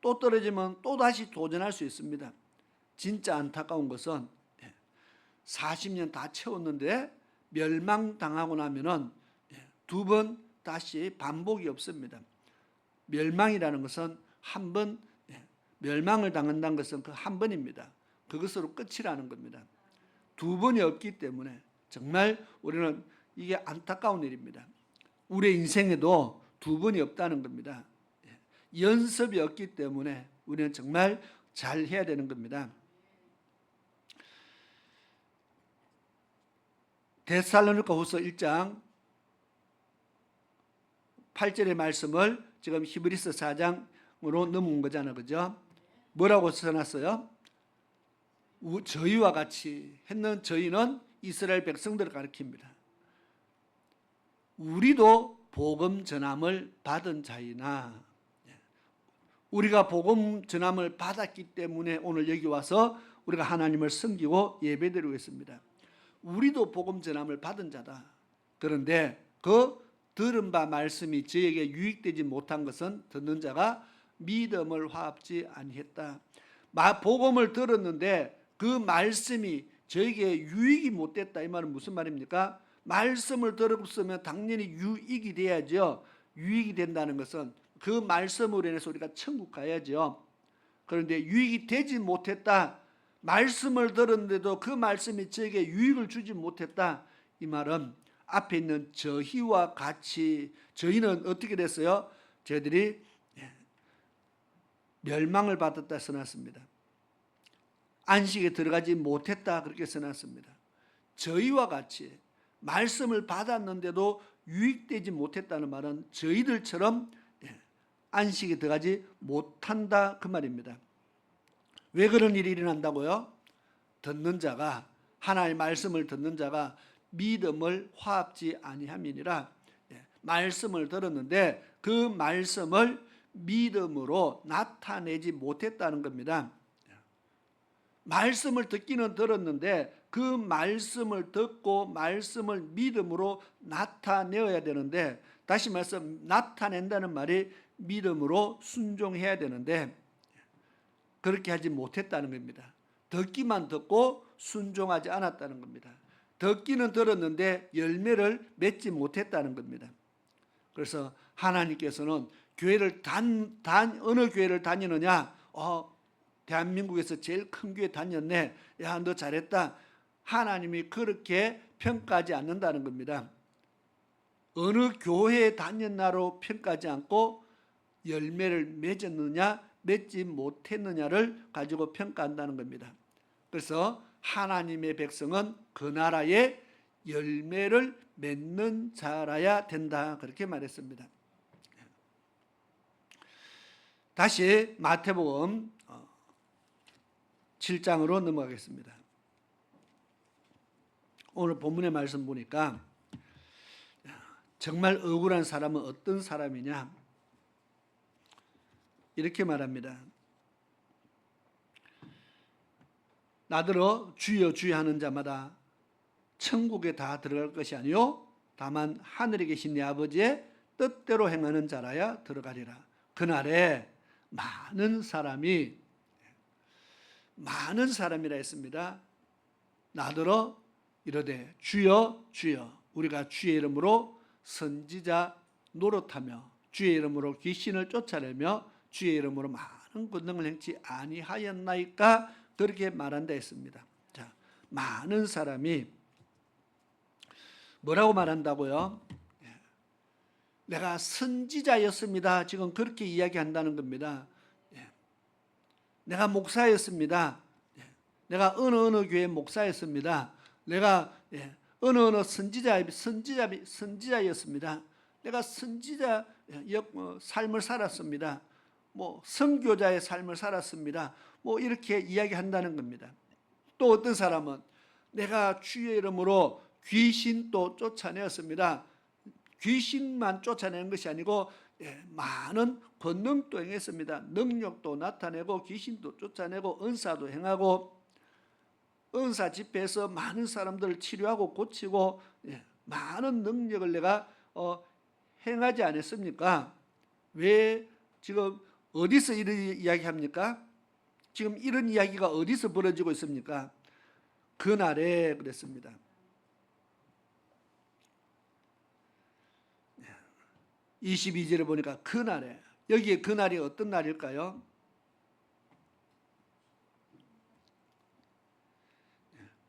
또 떨어지면 또 다시 도전할 수 있습니다. 진짜 안타까운 것은 40년 다 채웠는데 멸망당하고 나면은 두 번 다시 반복이 없습니다. 멸망이라는 것은 한 번, 멸망을 당한다는 것은 그 한 번입니다. 그것으로 끝이라는 겁니다. 두 번이 없기 때문에 정말 우리는 이게 안타까운 일입니다. 우리의 인생에도 두 번이 없다는 겁니다. 연습이 없기 때문에 우리는 정말 잘 해야 되는 겁니다. 데살로니가후서 1장 8절의 말씀을 지금 히브리서 4장으로 넘은 거잖아요, 그죠? 뭐라고 써놨어요? 저희와 같이 했는, 저희는 이스라엘 백성들을 가리킵니다. 우리도 복음 전함을 받은 자이나, 우리가 복음 전함을 받았기 때문에 오늘 여기 와서 우리가 하나님을 섬기고 예배드리고 있습니다. 우리도 복음 전함을 받은 자다. 그런데 그 들은 바 말씀이 저에게 유익되지 못한 것은 듣는 자가 믿음을 화합지 아니했다. 복음을 들었는데 그 말씀이 저에게 유익이 못 됐다. 이 말은 무슨 말입니까? 말씀을 들었으면 당연히 유익이 돼야죠. 유익이 된다는 것은 그 말씀으로 인해서 우리가 천국 가야죠. 그런데 유익이 되지 못했다. 말씀을 들었는데도 그 말씀이 저에게 유익을 주지 못했다. 이 말은 앞에 있는 저희와 같이, 저희는 어떻게 됐어요? 저희들이 멸망을 받았다 써놨습니다. 안식에 들어가지 못했다, 그렇게 써놨습니다. 저희와 같이 말씀을 받았는데도 유익되지 못했다는 말은 저희들처럼 안식에 들어가지 못한다, 그 말입니다. 왜 그런 일이 일어난다고요? 듣는 자가, 하나님의 말씀을 듣는 자가 믿음을 화합지 아니함이니라. 말씀을 들었는데 그 말씀을 믿음으로 나타내지 못했다는 겁니다. 말씀을 듣기는 들었는데 그 말씀을 듣고 말씀을 믿음으로 나타내어야 되는데, 다시 말해서 나타낸다는 말이 믿음으로 순종해야 되는데 그렇게 하지 못했다는 겁니다. 듣기만 듣고 순종하지 않았다는 겁니다. 듣기는 들었는데 열매를 맺지 못했다는 겁니다. 그래서 하나님께서는 교회를 어느 교회를 다니느냐? 대한민국에서 제일 큰 교회 다녔네. 야, 너 잘했다. 하나님이 그렇게 평가하지 않는다는 겁니다. 어느 교회에 다녔나로 평가하지 않고 열매를 맺었느냐 맺지 못했느냐를 가지고 평가한다는 겁니다. 그래서 하나님의 백성은 그 나라에 열매를 맺는 자라야 된다, 그렇게 말했습니다. 다시 마태복음 7장으로 넘어가겠습니다. 오늘 본문의 말씀 보니까 정말 억울한 사람은 어떤 사람이냐, 이렇게 말합니다. 나더러 주여 주여 하는 자마다 천국에 다 들어갈 것이 아니요 다만 하늘에 계신 내 아버지의 뜻대로 행하는 자라야 들어가리라. 그날에 많은 사람이라 했습니다. 나더러 이르되 주여 주여 우리가 주의 이름으로 선지자 노릇하며 주의 이름으로 귀신을 쫓아내며 주의 이름으로 많은 권능을 행치 아니하였나이까 그렇게 말한다 했습니다. 자, 많은 사람이 뭐라고 말한다고요? 내가 선지자였습니다. 지금 그렇게 이야기한다는 겁니다. 내가 목사였습니다. 내가 어느 교회 목사였습니다. 내가 어느 선지자였습니다. 내가 선지자 삶을 살았습니다. 뭐 선교자의 삶을 살았습니다. 뭐 이렇게 이야기한다는 겁니다. 또 어떤 사람은 내가 주의 이름으로 귀신도 쫓아내었습니다. 귀신만 쫓아내는 것이 아니고 많은 권능도 행했습니다. 능력도 나타내고 귀신도 쫓아내고 은사도 행하고 은사 집회에서 많은 사람들을 치료하고 고치고 많은 능력을 내가 행하지 않았습니까? 왜 지금 어디서 이런 이야기합니까? 지금 이런 이야기가 어디서 벌어지고 있습니까? 그날에 그랬습니다. 22절에 보니까 그날에, 여기에 그날이 어떤 날일까요?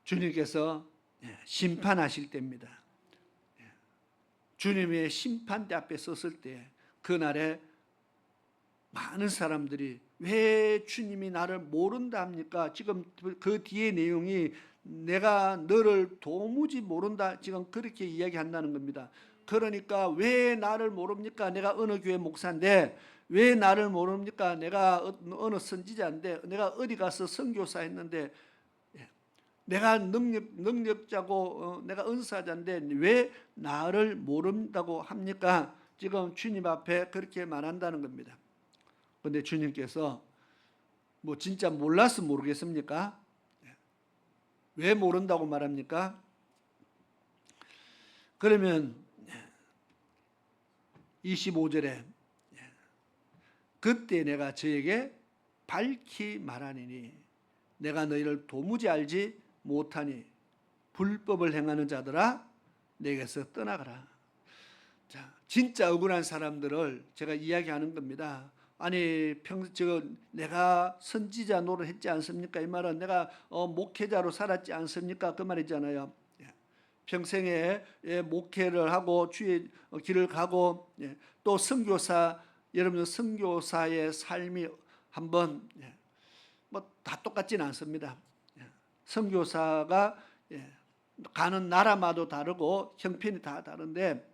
주님께서 심판하실 때입니다. 주님의 심판대 앞에 섰을 때 그날에 많은 사람들이 왜 주님이 나를 모른다 합니까? 지금 그 뒤에 내용이 내가 너를 도무지 모른다 지금 그렇게 이야기한다는 겁니다. 그러니까 왜 나를 모릅니까? 내가 어느 교회 목사인데 왜 나를 모릅니까? 내가 어느 선지자인데 내가 어디 가서 선교사 했는데 내가 능력자고 내가 은사자인데 왜 나를 모른다고 합니까? 지금 주님 앞에 그렇게 말한다는 겁니다. 그런데 주님께서 뭐 진짜 몰라서 모르겠습니까? 왜 모른다고 말합니까? 그러면 25절에 그때 내가 저에게 밝히 말하니니 내가 너희를 도무지 알지 못하니 불법을 행하는 자들아 내게서 떠나가라. 자, 진짜 억울한 사람들을 제가 이야기하는 겁니다. 아니 내가 선지자 노릇했지 않습니까? 이 말은 내가 목회자로 살았지 않습니까? 그 말이잖아요. 평생에 목회를 하고 주의 길을 가고 또 선교사 여러분 선교사의 삶이 한번 뭐 다 똑같지는 않습니다. 선교사가 가는 나라마다 다르고 형편이 다 다른데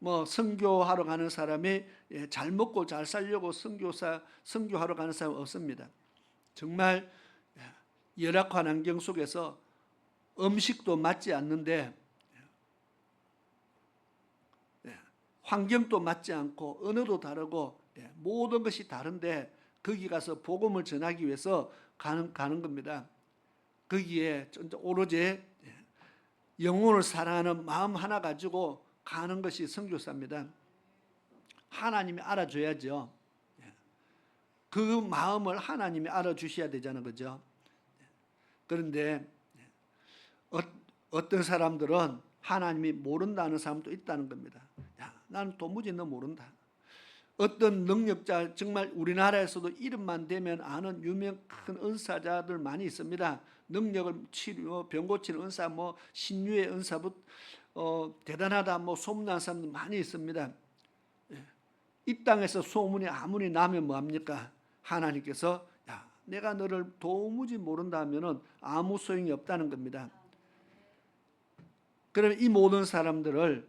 뭐 선교하러 가는 사람이 잘 먹고 잘 살려고 선교하러 가는 사람 없습니다. 정말 열악한 환경 속에서 음식도 맞지 않는데 환경도 맞지 않고 언어도 다르고 모든 것이 다른데 거기 가서 복음을 전하기 위해서 가는 겁니다. 거기에 오로지 영혼을 사랑하는 마음 하나 가지고 가는 것이 선교사입니다. 하나님이 알아줘야죠. 그 마음을 하나님이 알아주셔야 되잖아요. 그죠? 그런데 어떤 사람들은 하나님이 모른다는 사람도 있다는 겁니다. 야, 나는 도무지 너 모른다. 어떤 능력자 정말 우리나라에서도 이름만 대면 아는 유명 큰 은사자들 많이 있습니다. 능력을 치료 병 고치는 은사 뭐 신유의 은사부터 대단하다 뭐 소문난 사람들 많이 있습니다. 이 땅에서 소문이 아무리 나면 뭐합니까? 하나님께서 야, 내가 너를 도무지 모른다 하면은 아무 소용이 없다는 겁니다. 그러면 이 모든 사람들을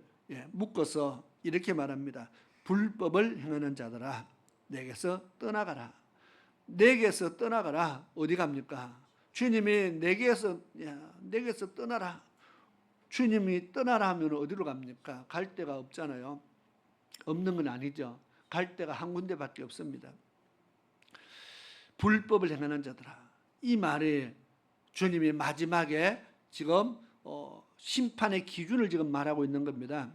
묶어서 이렇게 말합니다. 불법을 행하는 자들아 내게서 떠나가라. 내게서 떠나가라. 어디 갑니까? 주님이 내게서 떠나라. 주님이 떠나라 하면 어디로 갑니까? 갈 데가 없잖아요. 없는 건 아니죠. 갈 데가 한 군데밖에 없습니다. 불법을 행하는 자들아 이 말이 주님이 마지막에 지금 심판의 기준을 지금 말하고 있는 겁니다.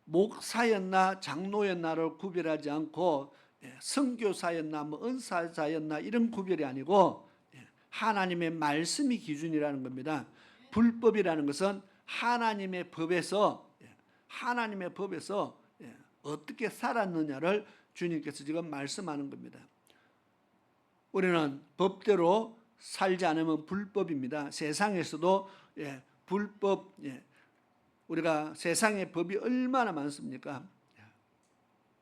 목사였나 장로였나를 구별하지 않고 선교사였나 뭐 은사자였나 이런 구별이 아니고 하나님의 말씀이 기준이라는 겁니다. 불법이라는 것은 하나님의 법에서 어떻게 살았느냐를 주님께서 지금 말씀하는 겁니다. 우리는 법대로 살지 않으면 불법입니다. 세상에서도 불법, 우리가 세상의 법이 얼마나 많습니까?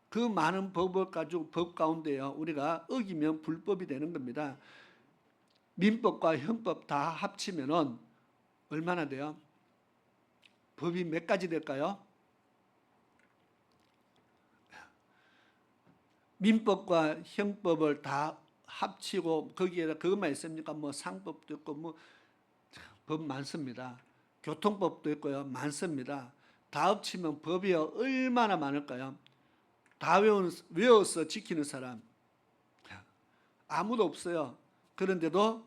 그 많은 법을 가지고 법 가운데요, 우리가 어기면 불법이 되는 겁니다. 민법과 형법 다 합치면은 얼마나 돼요? 법이 몇 가지 될까요? 민법과 형법을 다 합치고 거기에 그것만 있습니까? 뭐 상법도 있고 뭐 법 많습니다. 교통법도 있고요, 많습니다. 다 합치면 법이 얼마나 많을까요? 다 외워서 지키는 사람 아무도 없어요. 그런데도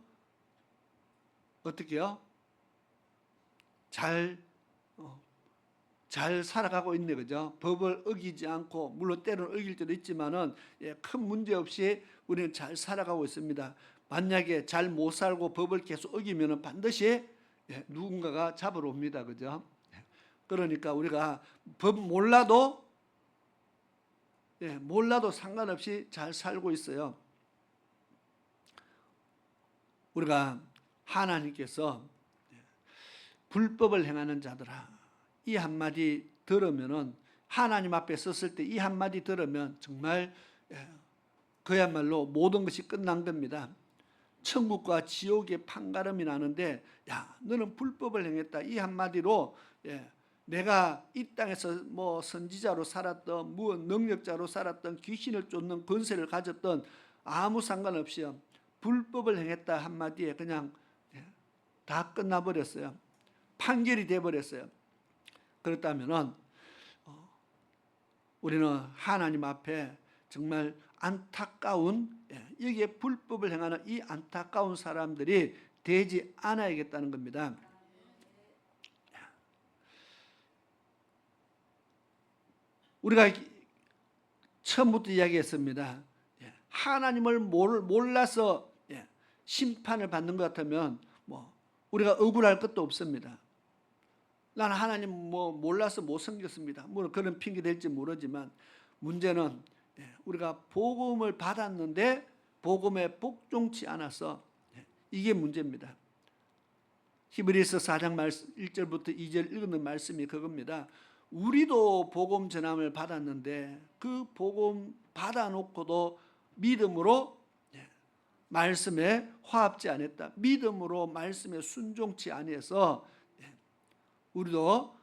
어떻게요? 잘 살아가고 있네, 그죠? 법을 어기지 않고, 물론 때로는 어길 때도 있지만은 큰 문제 없이 우리는 잘 살아가고 있습니다. 만약에 잘 못 살고 법을 계속 어기면은 반드시 누군가가 잡으러 옵니다, 그죠? 그러니까 우리가 법 몰라도 상관없이 잘 살고 있어요. 우리가 하나님께서 불법을 행하는 자들아, 이 한마디 들으면은, 하나님 앞에 섰을 때 이 한마디 들으면 정말 그야말로 모든 것이 끝난 겁니다. 천국과 지옥의 판가름이 나는데, 야, 너는 불법을 행했다, 이 한마디로 내가 이 땅에서 뭐 선지자로 살았던, 무엇 능력자로 살았던, 귀신을 쫓는 권세를 가졌던 아무 상관없이 불법을 행했다 한마디에 그냥 다 끝나버렸어요. 판결이 돼버렸어요. 그렇다면은 우리는 하나님 앞에 정말 안타까운, 여기에 불법을 행하는 이 안타까운 사람들이 되지 않아야겠다는 겁니다. 우리가 처음부터 이야기했습니다. 하나님을 몰라서 심판을 받는 것 같으면 뭐 우리가 억울할 것도 없습니다. 나는 하나님 몰라서 못 섬겼습니다. 물론 그런 핑계 될지 모르지만, 문제는 우리가 복음을 받았는데 복음에 복종치 않아서 이게 문제입니다. 히브리서 4장 1절부터 2절 읽는 말씀이 그겁니다. 우리도 복음 전함을 받았는데 그 복음 받아놓고도 믿음으로 말씀에 화합지 않았다. 믿음으로 말씀에 순종치 아니해서 우리도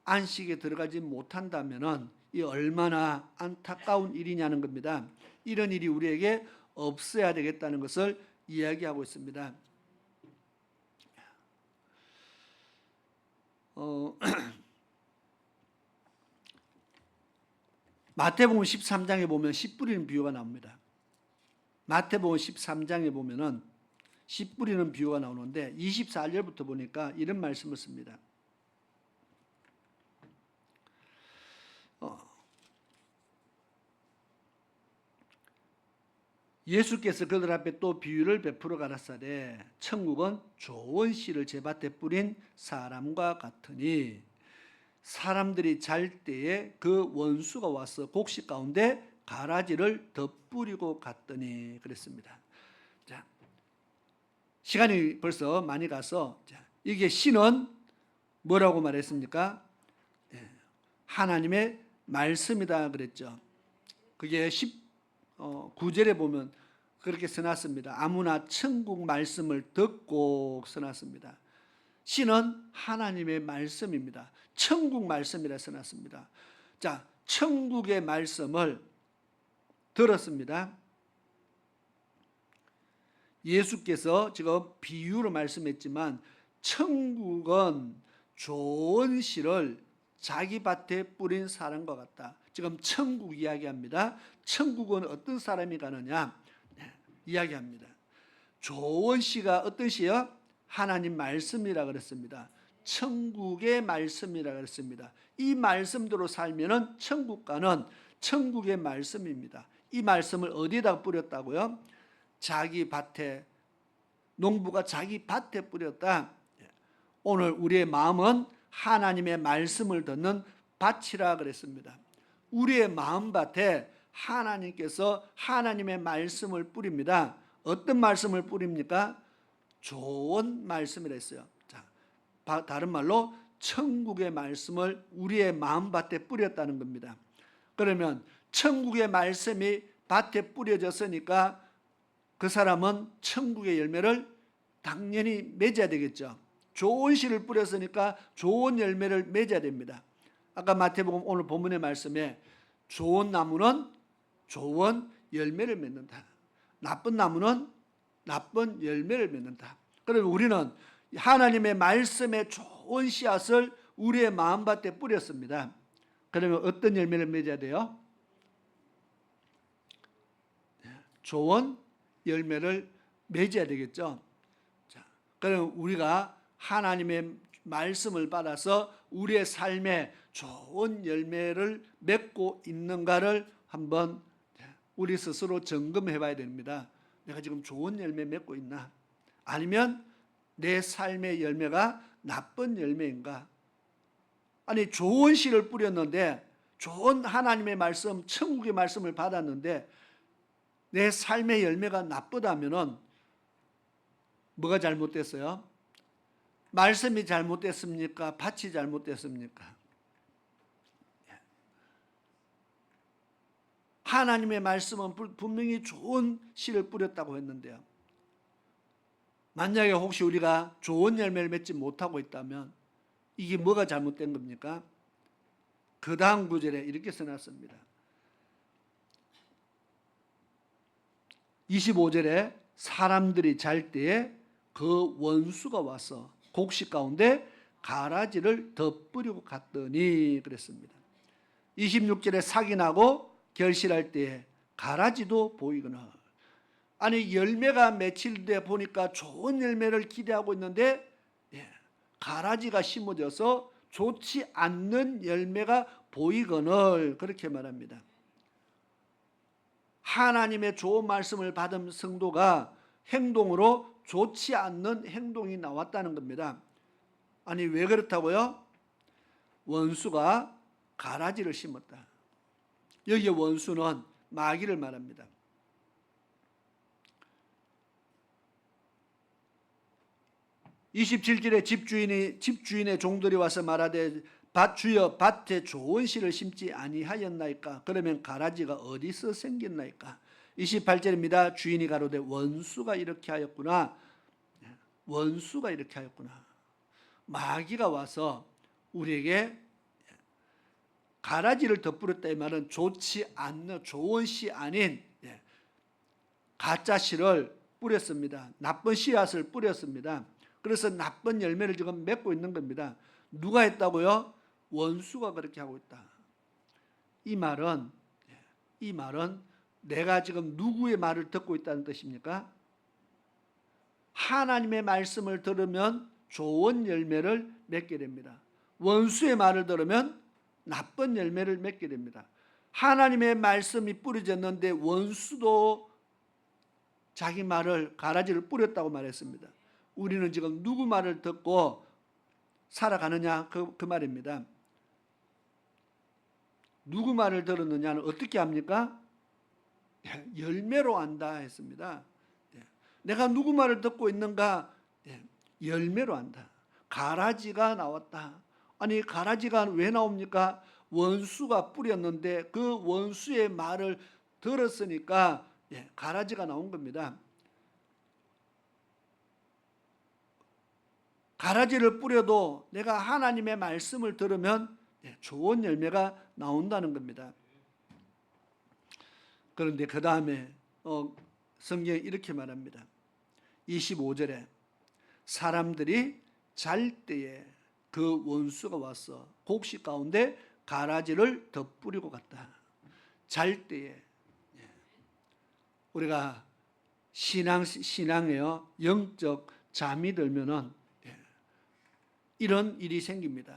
안식에 들어가지 못한다면은 이 얼마나 안타까운 일이냐는 겁니다. 이런 일이 우리에게 없어야 되겠다는 것을 이야기하고 있습니다. 마태복음 13장에 보면 씨 뿌리는 비유가 나옵니다. 마태복음 13장에 보면은 씨 뿌리는 비유가 나오는데 24절부터 보니까 이런 말씀을 씁니다. 예수께서 그들 앞에 또 비유를 베풀어 가라사대 천국은 좋은 씨를 제밭에 뿌린 사람과 같으니 사람들이 잘 때에 그 원수가 와서 곡식 가운데 가라지를 덧뿌리고 갔더니 그랬습니다. 자, 시간이 벌써 많이 가서 이게 씨는 뭐라고 말했습니까? 하나님의 말씀이다 그랬죠. 그게 19절에 보면 그렇게 써놨습니다. 아무나 천국 말씀을 듣고 써놨습니다. 씨는 하나님의 말씀입니다. 천국 말씀이라 써놨습니다. 자, 천국의 말씀을 들었습니다. 예수께서 지금 비유로 말씀했지만 천국은 좋은 씨를 자기 밭에 뿌린 사람과 같다. 지금 천국 이야기합니다. 천국은 어떤 사람이 가느냐? 이야기합니다. 좋은 시가 어떤 시요? 하나님 말씀이라 그랬습니다. 천국의 말씀이라 그랬습니다. 이 말씀대로 살면은 천국 가는 천국의 말씀입니다. 이 말씀을 어디에다 뿌렸다고요? 자기 밭에, 농부가 자기 밭에 뿌렸다. 오늘 우리의 마음은 하나님의 말씀을 듣는 밭이라 그랬습니다. 우리의 마음밭에 하나님께서 하나님의 말씀을 뿌립니다. 어떤 말씀을 뿌립니까? 좋은 말씀이라 했어요. 자, 다른 말로 천국의 말씀을 우리의 마음밭에 뿌렸다는 겁니다. 그러면 천국의 말씀이 밭에 뿌려졌으니까 그 사람은 천국의 열매를 당연히 맺어야 되겠죠. 좋은 씨를 뿌렸으니까 좋은 열매를 맺어야 됩니다. 아까 마태복음 오늘 본문의 말씀에 좋은 나무는 좋은 열매를 맺는다. 나쁜 나무는 나쁜 열매를 맺는다. 그러면 우리는 하나님의 말씀에 좋은 씨앗을 우리의 마음밭에 뿌렸습니다. 그러면 어떤 열매를 맺어야 돼요? 좋은 열매를 맺어야 되겠죠. 자, 그럼 우리가 하나님의 말씀을 받아서 우리의 삶에 좋은 열매를 맺고 있는가를 한번 우리 스스로 점검해 봐야 됩니다. 내가 지금 좋은 열매 맺고 있나? 아니면 내 삶의 열매가 나쁜 열매인가? 아니, 좋은 씨를 뿌렸는데, 좋은 하나님의 말씀, 천국의 말씀을 받았는데 내 삶의 열매가 나쁘다면은 뭐가 잘못됐어요? 말씀이 잘못됐습니까? 밭이 잘못됐습니까? 하나님의 말씀은 분명히 좋은 씨를 뿌렸다고 했는데요. 만약에 혹시 우리가 좋은 열매를 맺지 못하고 있다면 이게 뭐가 잘못된 겁니까? 그 다음 구절에 이렇게 써놨습니다. 25절에 사람들이 잘 때에 그 원수가 와서 곡식 가운데 가라지를 덧뿌리고 갔더니 그랬습니다. 26절에 삭이 나고 결실할 때에 가라지도 보이거나, 아니 열매가 며칠 돼 보니까 좋은 열매를 기대하고 있는데 가라지가 심어져서 좋지 않는 열매가 보이거늘 그렇게 말합니다. 하나님의 좋은 말씀을 받은 성도가 행동으로 좋지 않는 행동이 나왔다는 겁니다. 아니 왜 그렇다고요? 원수가 가라지를 심었다. 여기에 원수는 마귀를 말합니다. (27절에) 집주인의 종들이 와서 말하되 주여 밭에 좋은 씨를 심지 아니하였나이까? 그러면 가라지가 어디서 생겼나이까? 28절입니다. 주인이 가로되 원수가 이렇게 하였구나. 원수가 이렇게 하였구나. 마귀가 와서 우리에게 가라지를 덧뿌렸다 이 말은 좋지 않는 좋은 씨 아닌 가짜 씨를 뿌렸습니다. 나쁜 씨앗을 뿌렸습니다. 그래서 나쁜 열매를 지금 맺고 있는 겁니다. 누가 했다고요? 원수가 그렇게 하고 있다. 이 말은 내가 지금 누구의 말을 듣고 있다는 뜻입니까? 하나님의 말씀을 들으면 좋은 열매를 맺게 됩니다. 원수의 말을 들으면 나쁜 열매를 맺게 됩니다. 하나님의 말씀이 뿌려졌는데 원수도 자기 말을 가라지를 뿌렸다고 말했습니다. 우리는 지금 누구 말을 듣고 살아가느냐 그 말입니다. 누구 말을 들었느냐는 어떻게 합니까? 열매로 안다 했습니다. 내가 누구 말을 듣고 있는가? 열매로 안다. 가라지가 나왔다. 아니 가라지가 왜 나옵니까? 원수가 뿌렸는데 그 원수의 말을 들었으니까 가라지가 나온 겁니다. 가라지를 뿌려도 내가 하나님의 말씀을 들으면 좋은 열매가 나온다는 겁니다. 그런데 그 다음에 성경이 이렇게 말합니다. 25절에 사람들이 잘 때에 그 원수가 와서 곡식 가운데 가라지를 덧뿌리고 갔다. 잘 때에 우리가 신앙에요 영적 잠이 들면은 이런 일이 생깁니다.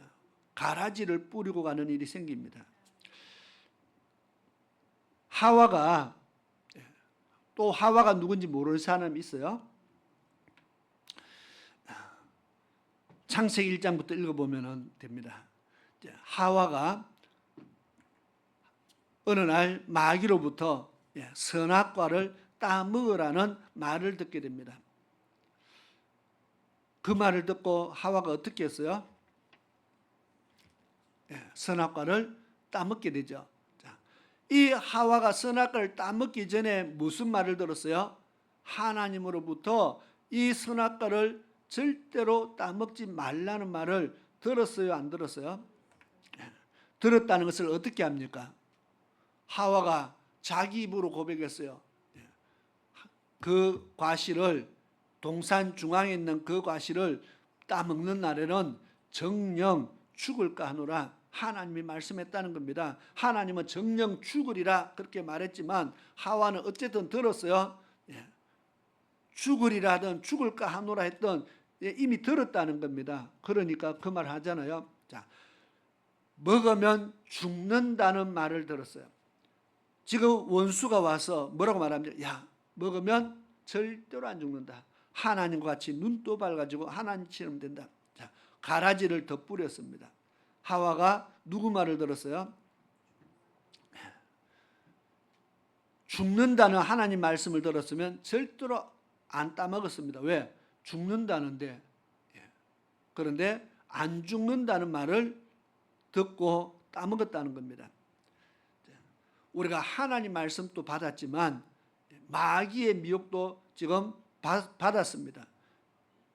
가라지를 뿌리고 가는 일이 생깁니다. 하와가 또 하와가 누군지 모르는 사람이 있어요. 창세기 1장부터 읽어보면 됩니다. 하와가 어느 날 마귀로부터 선악과를 따먹으라는 말을 듣게 됩니다. 그 말을 듣고 하와가 어떻게 했어요? 선악과를 따먹게 되죠. 이 하와가 선악과를 따먹기 전에 무슨 말을 들었어요? 하나님으로부터 이 선악과를 절대로 따먹지 말라는 말을 들었어요? 안 들었어요? 들었다는 것을 어떻게 합니까? 하와가 자기 입으로 고백했어요. 그 과실을 동산 중앙에 있는 그 과실을 따먹는 날에는 정령 죽을까 하노라 하나님이 말씀했다는 겁니다. 하나님은 정령 죽으리라 그렇게 말했지만 하와는 어쨌든 들었어요. 죽으리라 하든 죽을까 하노라 했던 이미 들었다는 겁니다. 그러니까 그 말 하잖아요. 자, 먹으면 죽는다는 말을 들었어요. 지금 원수가 와서 뭐라고 말합니까? 야, 먹으면 절대로 안 죽는다. 하나님과 같이 눈도 밝아지고 하나님처럼 된다. 자, 가라지를 더 뿌렸습니다. 하와가 누구 말을 들었어요? 죽는다는 하나님 말씀을 들었으면 절대로 안 따먹었습니다. 왜? 죽는다는데. 그런데 안 죽는다는 말을 듣고 따먹었다는 겁니다. 우리가 하나님 말씀도 받았지만 마귀의 미혹도 지금 받았습니다.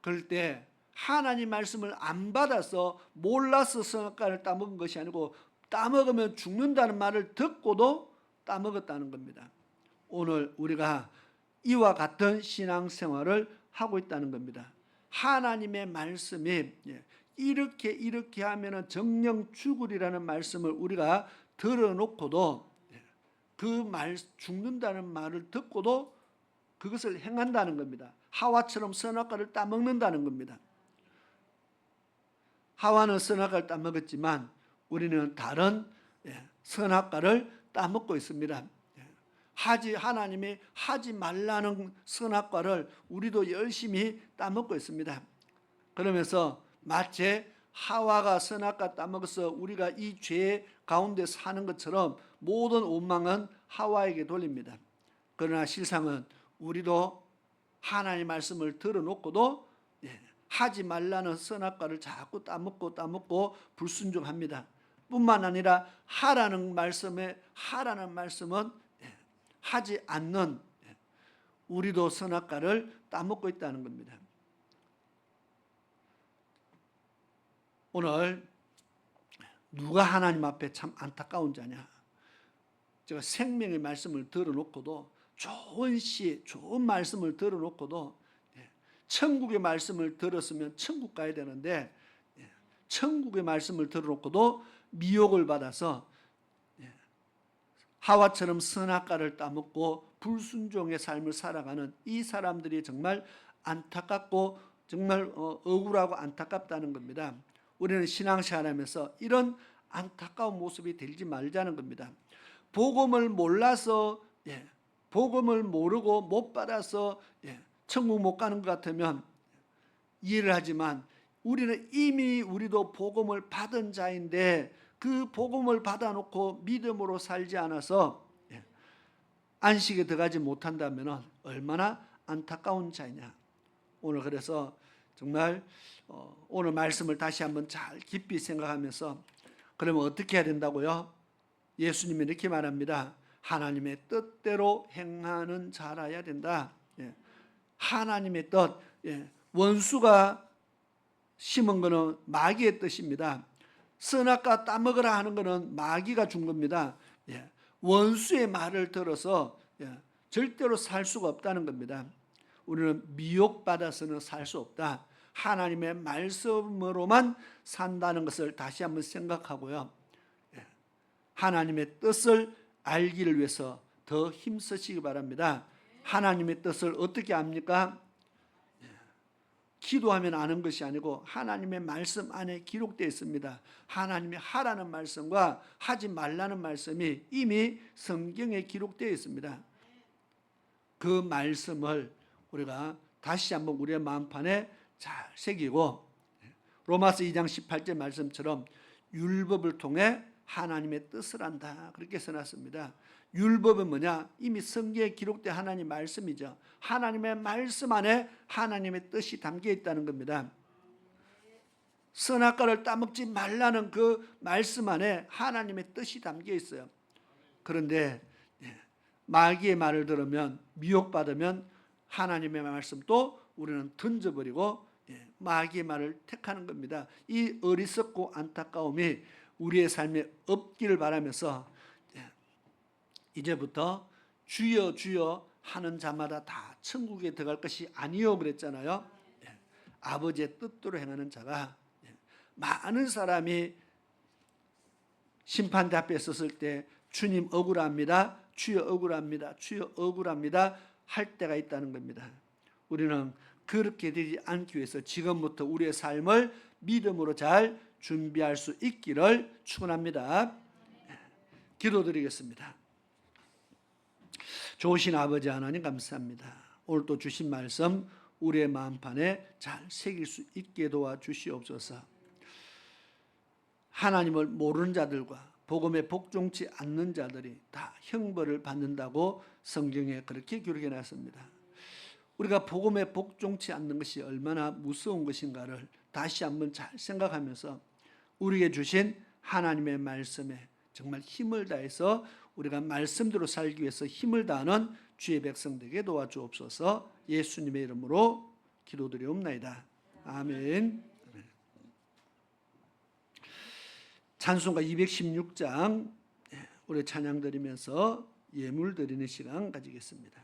그럴 때 하나님 말씀을 안 받아서 몰라서 선악과를 따먹은 것이 아니고 따먹으면 죽는다는 말을 듣고도 따먹었다는 겁니다. 오늘 우리가 이와 같은 신앙생활을 하고 있다는 겁니다. 하나님의 말씀이 이렇게 하면은 정령 죽으리라는 말씀을 우리가 들어놓고도 그 말 죽는다는 말을 듣고도 그것을 행한다는 겁니다. 하와처럼 선악과를 따먹는다는 겁니다. 하와는 선악과를 따먹었지만 우리는 다른 선악과를 따먹고 있습니다. 하나님이 하지 말라는 선악과를 우리도 열심히 따먹고 있습니다. 그러면서 마치 하와가 선악과 따먹어서 우리가 이 죄 가운데 사는 것처럼 모든 원망은 하와에게 돌립니다. 그러나 실상은 우리도 하나님의 말씀을 들어놓고도 하지 말라는 선악과를 자꾸 따먹고 불순종합니다. 뿐만 아니라 하라는 말씀은 하지 않는 우리도 선악과를 따먹고 있다는 겁니다. 오늘 누가 하나님 앞에 참 안타까운 자냐? 제가 생명의 말씀을 들어놓고도 좋은 시, 좋은 말씀을 들어놓고도 천국의 말씀을 들었으면 천국 가야 되는데 천국의 말씀을 들어놓고도 미혹을 받아서 하와처럼 선악과를 따먹고 불순종의 삶을 살아가는 이 사람들이 정말 안타깝고 정말 억울하고 안타깝다는 겁니다. 우리는 신앙생활하면서 이런 안타까운 모습이 되지 말자는 겁니다. 복음을 몰라서 복음을 모르고 못 받아서 천국 못 가는 것 같으면 이해를 하지만 우리는 이미 우리도 복음을 받은 자인데 그 복음을 받아놓고 믿음으로 살지 않아서 안식에 들어가지 못한다면 얼마나 안타까운 자이냐. 오늘 그래서 정말 오늘 말씀을 다시 한번 잘 깊이 생각하면서 그러면 어떻게 해야 된다고요? 예수님이 이렇게 말합니다. 하나님의 뜻대로 행하는 자라야 된다. 하나님의 뜻, 원수가 심은 것은 마귀의 뜻입니다. 선악과 따먹으라 하는 것은 마귀가 준 겁니다. 원수의 말을 들어서 절대로 살 수가 없다는 겁니다. 우리는 미혹받아서는 살 수 없다. 하나님의 말씀으로만 산다는 것을 다시 한번 생각하고요. 하나님의 뜻을 알기를 위해서 더 힘쓰시기 바랍니다. 하나님의 뜻을 어떻게 압니까? 기도하면 아는 것이 아니고 하나님의 말씀 안에 기록되어 있습니다. 하나님이 하라는 말씀과 하지 말라는 말씀이 이미 성경에 기록되어 있습니다. 그 말씀을 우리가 다시 한번 우리의 마음판에 잘 새기고, 로마서 2장 18절 말씀처럼 율법을 통해 하나님의 뜻을 안다, 그렇게 써놨습니다. 율법은 뭐냐? 이미 성경에 기록된 하나님 말씀이죠. 하나님의 말씀 안에 하나님의 뜻이 담겨 있다는 겁니다. 선악과를 따먹지 말라는 그 말씀 안에 하나님의 뜻이 담겨 있어요. 그런데 마귀의 말을 들으면, 미혹받으면 하나님의 말씀도 우리는 던져버리고 마귀의 말을 택하는 겁니다. 이 어리석고 안타까움이 우리의 삶에 없기를 바라면서 이제부터 주여 주여 하는 자마다 다 천국에 들어갈 것이 아니요 그랬잖아요. 아버지의 뜻대로 행하는 자가, 많은 사람이 심판대 앞에 섰을 때 주님 억울합니다, 주여 억울합니다, 주여 억울합니다 할 때가 있다는 겁니다. 우리는 그렇게 되지 않기 위해서 지금부터 우리의 삶을 믿음으로 잘 준비할 수 있기를 축원합니다. 기도드리겠습니다. 좋으신 아버지 하나님 감사합니다. 오늘 또 주신 말씀 우리의 마음판에 잘 새길 수 있게 도와주시옵소서. 하나님을 모르는 자들과 복음에 복종치 않는 자들이 다 형벌을 받는다고 성경에 그렇게 기록해 놨습니다. 우리가 복음에 복종치 않는 것이 얼마나 무서운 것인가를 다시 한번 잘 생각하면서 우리에게 주신 하나님의 말씀에 정말 힘을 다해서 우리가 말씀대로 살기 위해서 힘을 다하는 주의 백성들에게 도와주옵소서. 예수님의 이름으로 기도드리옵나이다. 아멘. 찬송가 216장 우리 찬양 드리면서 예물 드리는 시간 가지겠습니다.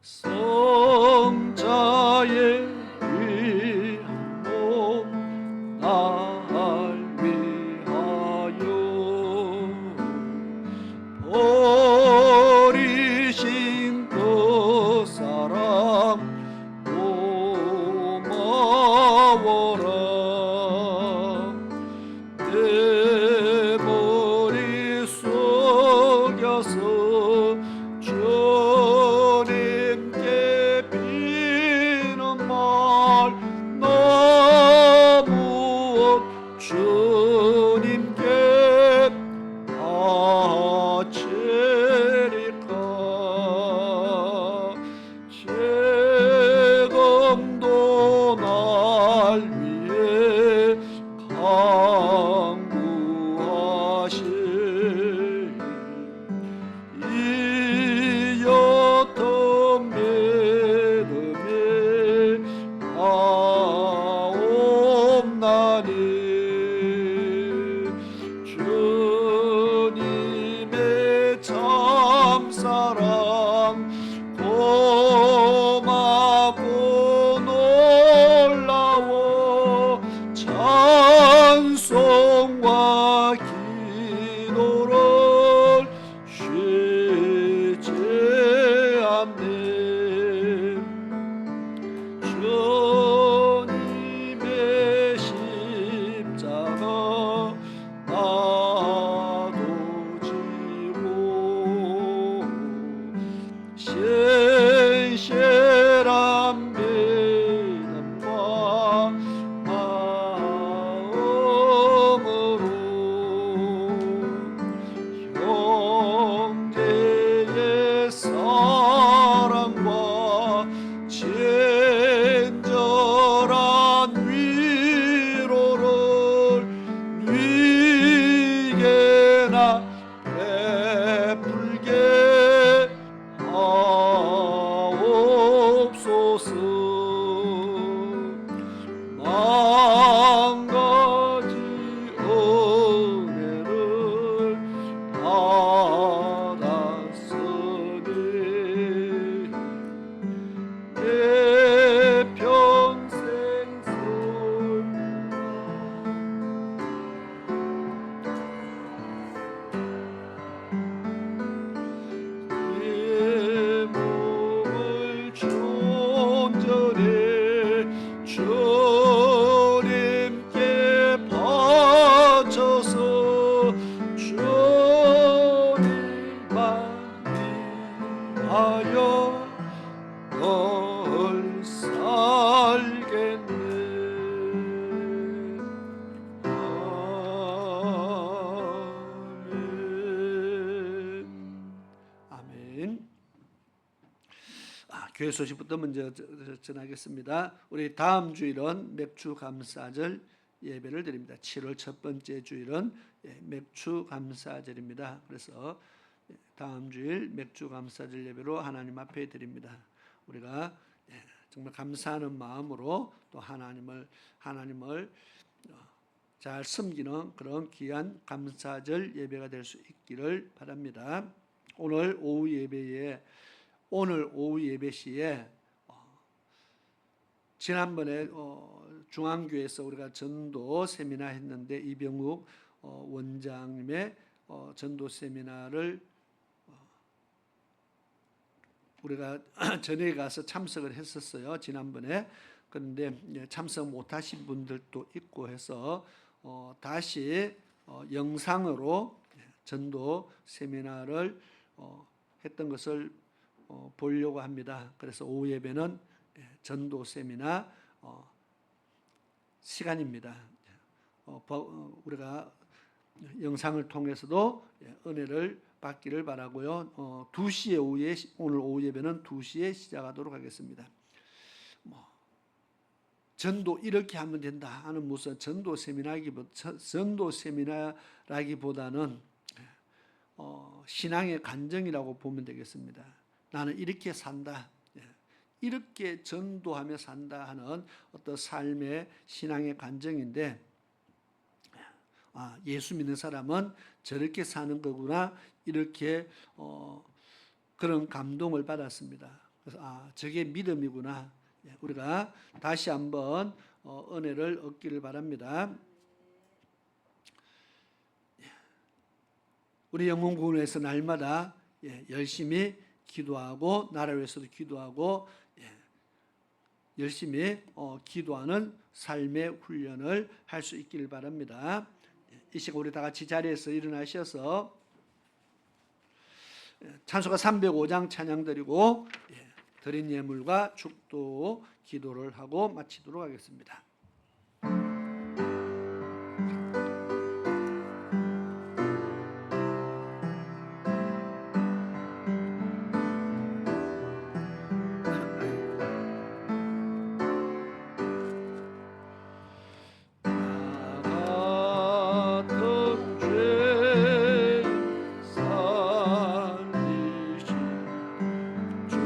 성자의 귀한 몸 날 위하여 버리신 그 사랑 고마워라. 내 머리 속여서 주님께 바치리까. 지금도 날 위해 강구하시니 이 여통 믿음이 가옵나니 주님의 참사랑 고맙고 놀라워 찬송과 기도를 쉬지 않네. 주님의 신 교회 소식부터 먼저 전하겠습니다. 우리 다음 주일은 맥주 감사절 예배를 드립니다. 7월 첫 번째 주일은 맥주 감사절입니다. 그래서 다음 주일 맥주 감사절 예배로 하나님 앞에 드립니다. 우리가 정말 감사하는 마음으로 또 하나님을 잘 섬기는 그런 귀한 감사절 예배가 될 수 있기를 바랍니다. 오늘 오후 예배 시에 지난번에 중앙교회에서 우리가 전도 세미나 했는데 이병욱 원장님의 전도 세미나를 우리가 전에 가서 참석을 했었어요. 지난번에. 그런데 참석 못하신 분들도 있고 해서 다시 영상으로 전도 세미나를 했던 것을 보려고 합니다. 그래서 오후 예배는 전도 세미나 시간입니다. 우리가 영상을 통해서도 은혜를 받기를 바라고요. 2시에 오늘 오후 예배는 2시에 시작하도록 하겠습니다. 전도 이렇게 하면 된다 하는 무슨 전도 세미나라기보다는 신앙의 간증이라고 보면 되겠습니다. 나는 이렇게 산다. 이렇게 전도하며 산다 하는 어떤 삶의 신앙의 간증인데 예수 믿는 사람은 저렇게 사는 거구나 이렇게 그런 감동을 받았습니다. 그래서 저게 믿음이구나. 우리가 다시 한번 은혜를 얻기를 바랍니다. 우리 영혼구원에서 날마다 열심히 기도하고 나라를 위해서도 기도하고 열심히 기도하는 삶의 훈련을 할 수 있기를 바랍니다. 이 시간 우리 다 같이 자리에서 일어나셔서 찬송가 305장 찬양 드리고 드린 예물과 축도 기도를 하고 마치도록 하겠습니다. 주의 살리신 주,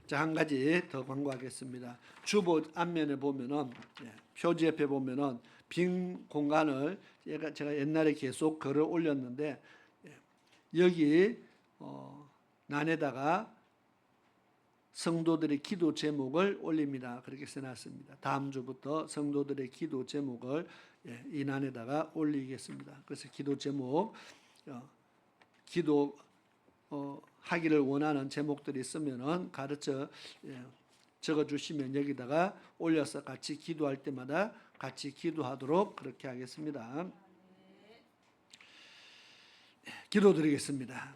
자, 한 가지 더 광고하겠습니다. 주보 앞면에 보면은 표지 옆에 보면은 빈 공간을 제가 옛날에 계속 글을 올렸는데 여기 난에다가 성도들의 기도 제목을 올립니다. 그렇게 써놨습니다. 다음 주부터 성도들의 기도 제목을 이 난에다가 올리겠습니다. 그래서 기도 제목, 기도 하기를 원하는 제목들이 있으면은 가르쳐 적어주시면 여기다가 올려서 같이 기도할 때마다 같이 기도하도록 그렇게 하겠습니다. 기도드리겠습니다.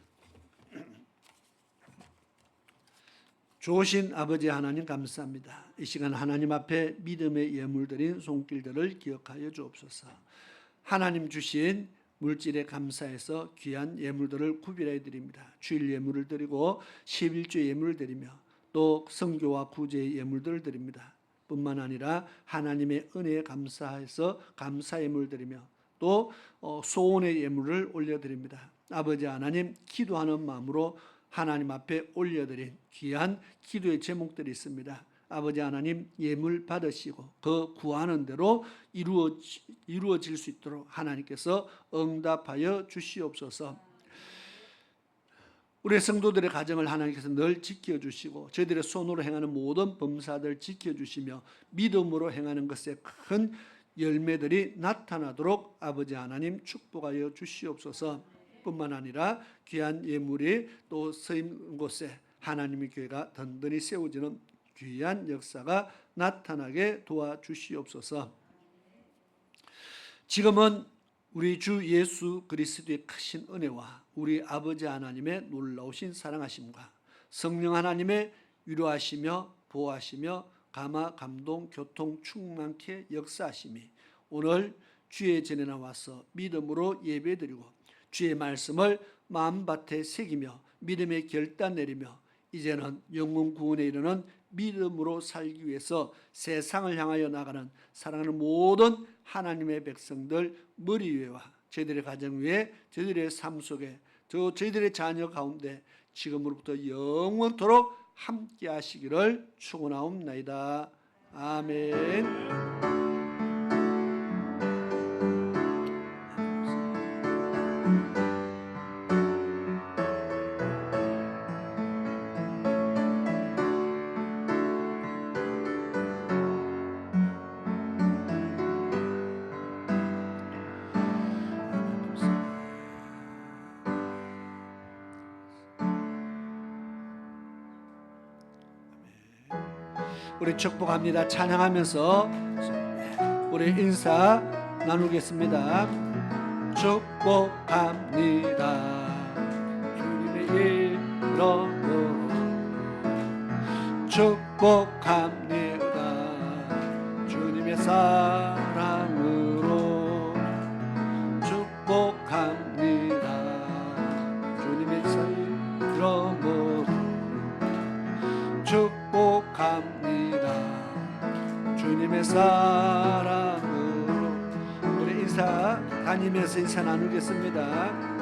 좋으신 아버지 하나님 감사합니다. 이 시간 하나님 앞에 믿음의 예물드린 손길들을 기억하여 주옵소서. 하나님 주신 물질에 감사해서 귀한 예물들을 구별해 드립니다. 주일 예물을 드리고 11조 예물을 드리며 또 성교와 구제의 예물들을 드립니다. 뿐만 아니라 하나님의 은혜에 감사해서 감사 예물을 드리며 또 소원의 예물을 올려드립니다. 아버지 하나님, 기도하는 마음으로 하나님 앞에 올려드린 귀한 기도의 제목들이 있습니다. 아버지 하나님, 예물 받으시고 그 구하는 대로 이루어질 수 있도록 하나님께서 응답하여 주시옵소서. 우리 성도들의 가정을 하나님께서 늘 지켜주시고 저희들의 손으로 행하는 모든 범사들 지켜주시며 믿음으로 행하는 것에 큰 열매들이 나타나도록 아버지 하나님 축복하여 주시옵소서. 뿐만 아니라 귀한 예물이 또 쓰임 곳에 하나님의 교회가 든든히 세워지는 귀한 역사가 나타나게 도와주시옵소서. 지금은 우리 주 예수 그리스도의 크신 은혜와 우리 아버지 하나님의 놀라우신 사랑하심과 성령 하나님의 위로하시며 보호하시며 감화 감동 교통 충만케 역사하심이 오늘 주의 전에 나와서 믿음으로 예배드리고 주의 말씀을 마음밭에 새기며 믿음의 결단 내리며 이제는 영혼 구원에 이르는 믿음으로 살기 위해서 세상을 향하여 나가는 사랑하는 모든 하나님의 백성들 머리 위에와 저희들의 가정 위에 저희들의 삶 속에 저희들의 자녀 가운데 지금으로부터 영원토록 함께 하시기를 축원하옵나이다. 아멘. 우리 축복합니다. 찬양하면서 우리 인사 나누겠습니다. 축복합니다. 주님의 이름으로 축복합니다. 주님의 사랑으로 축복합니다. 주님의 이름으로 축복합니다. 주님의 사랑으로 우리 인사 다니면서 인사 나누겠습니다.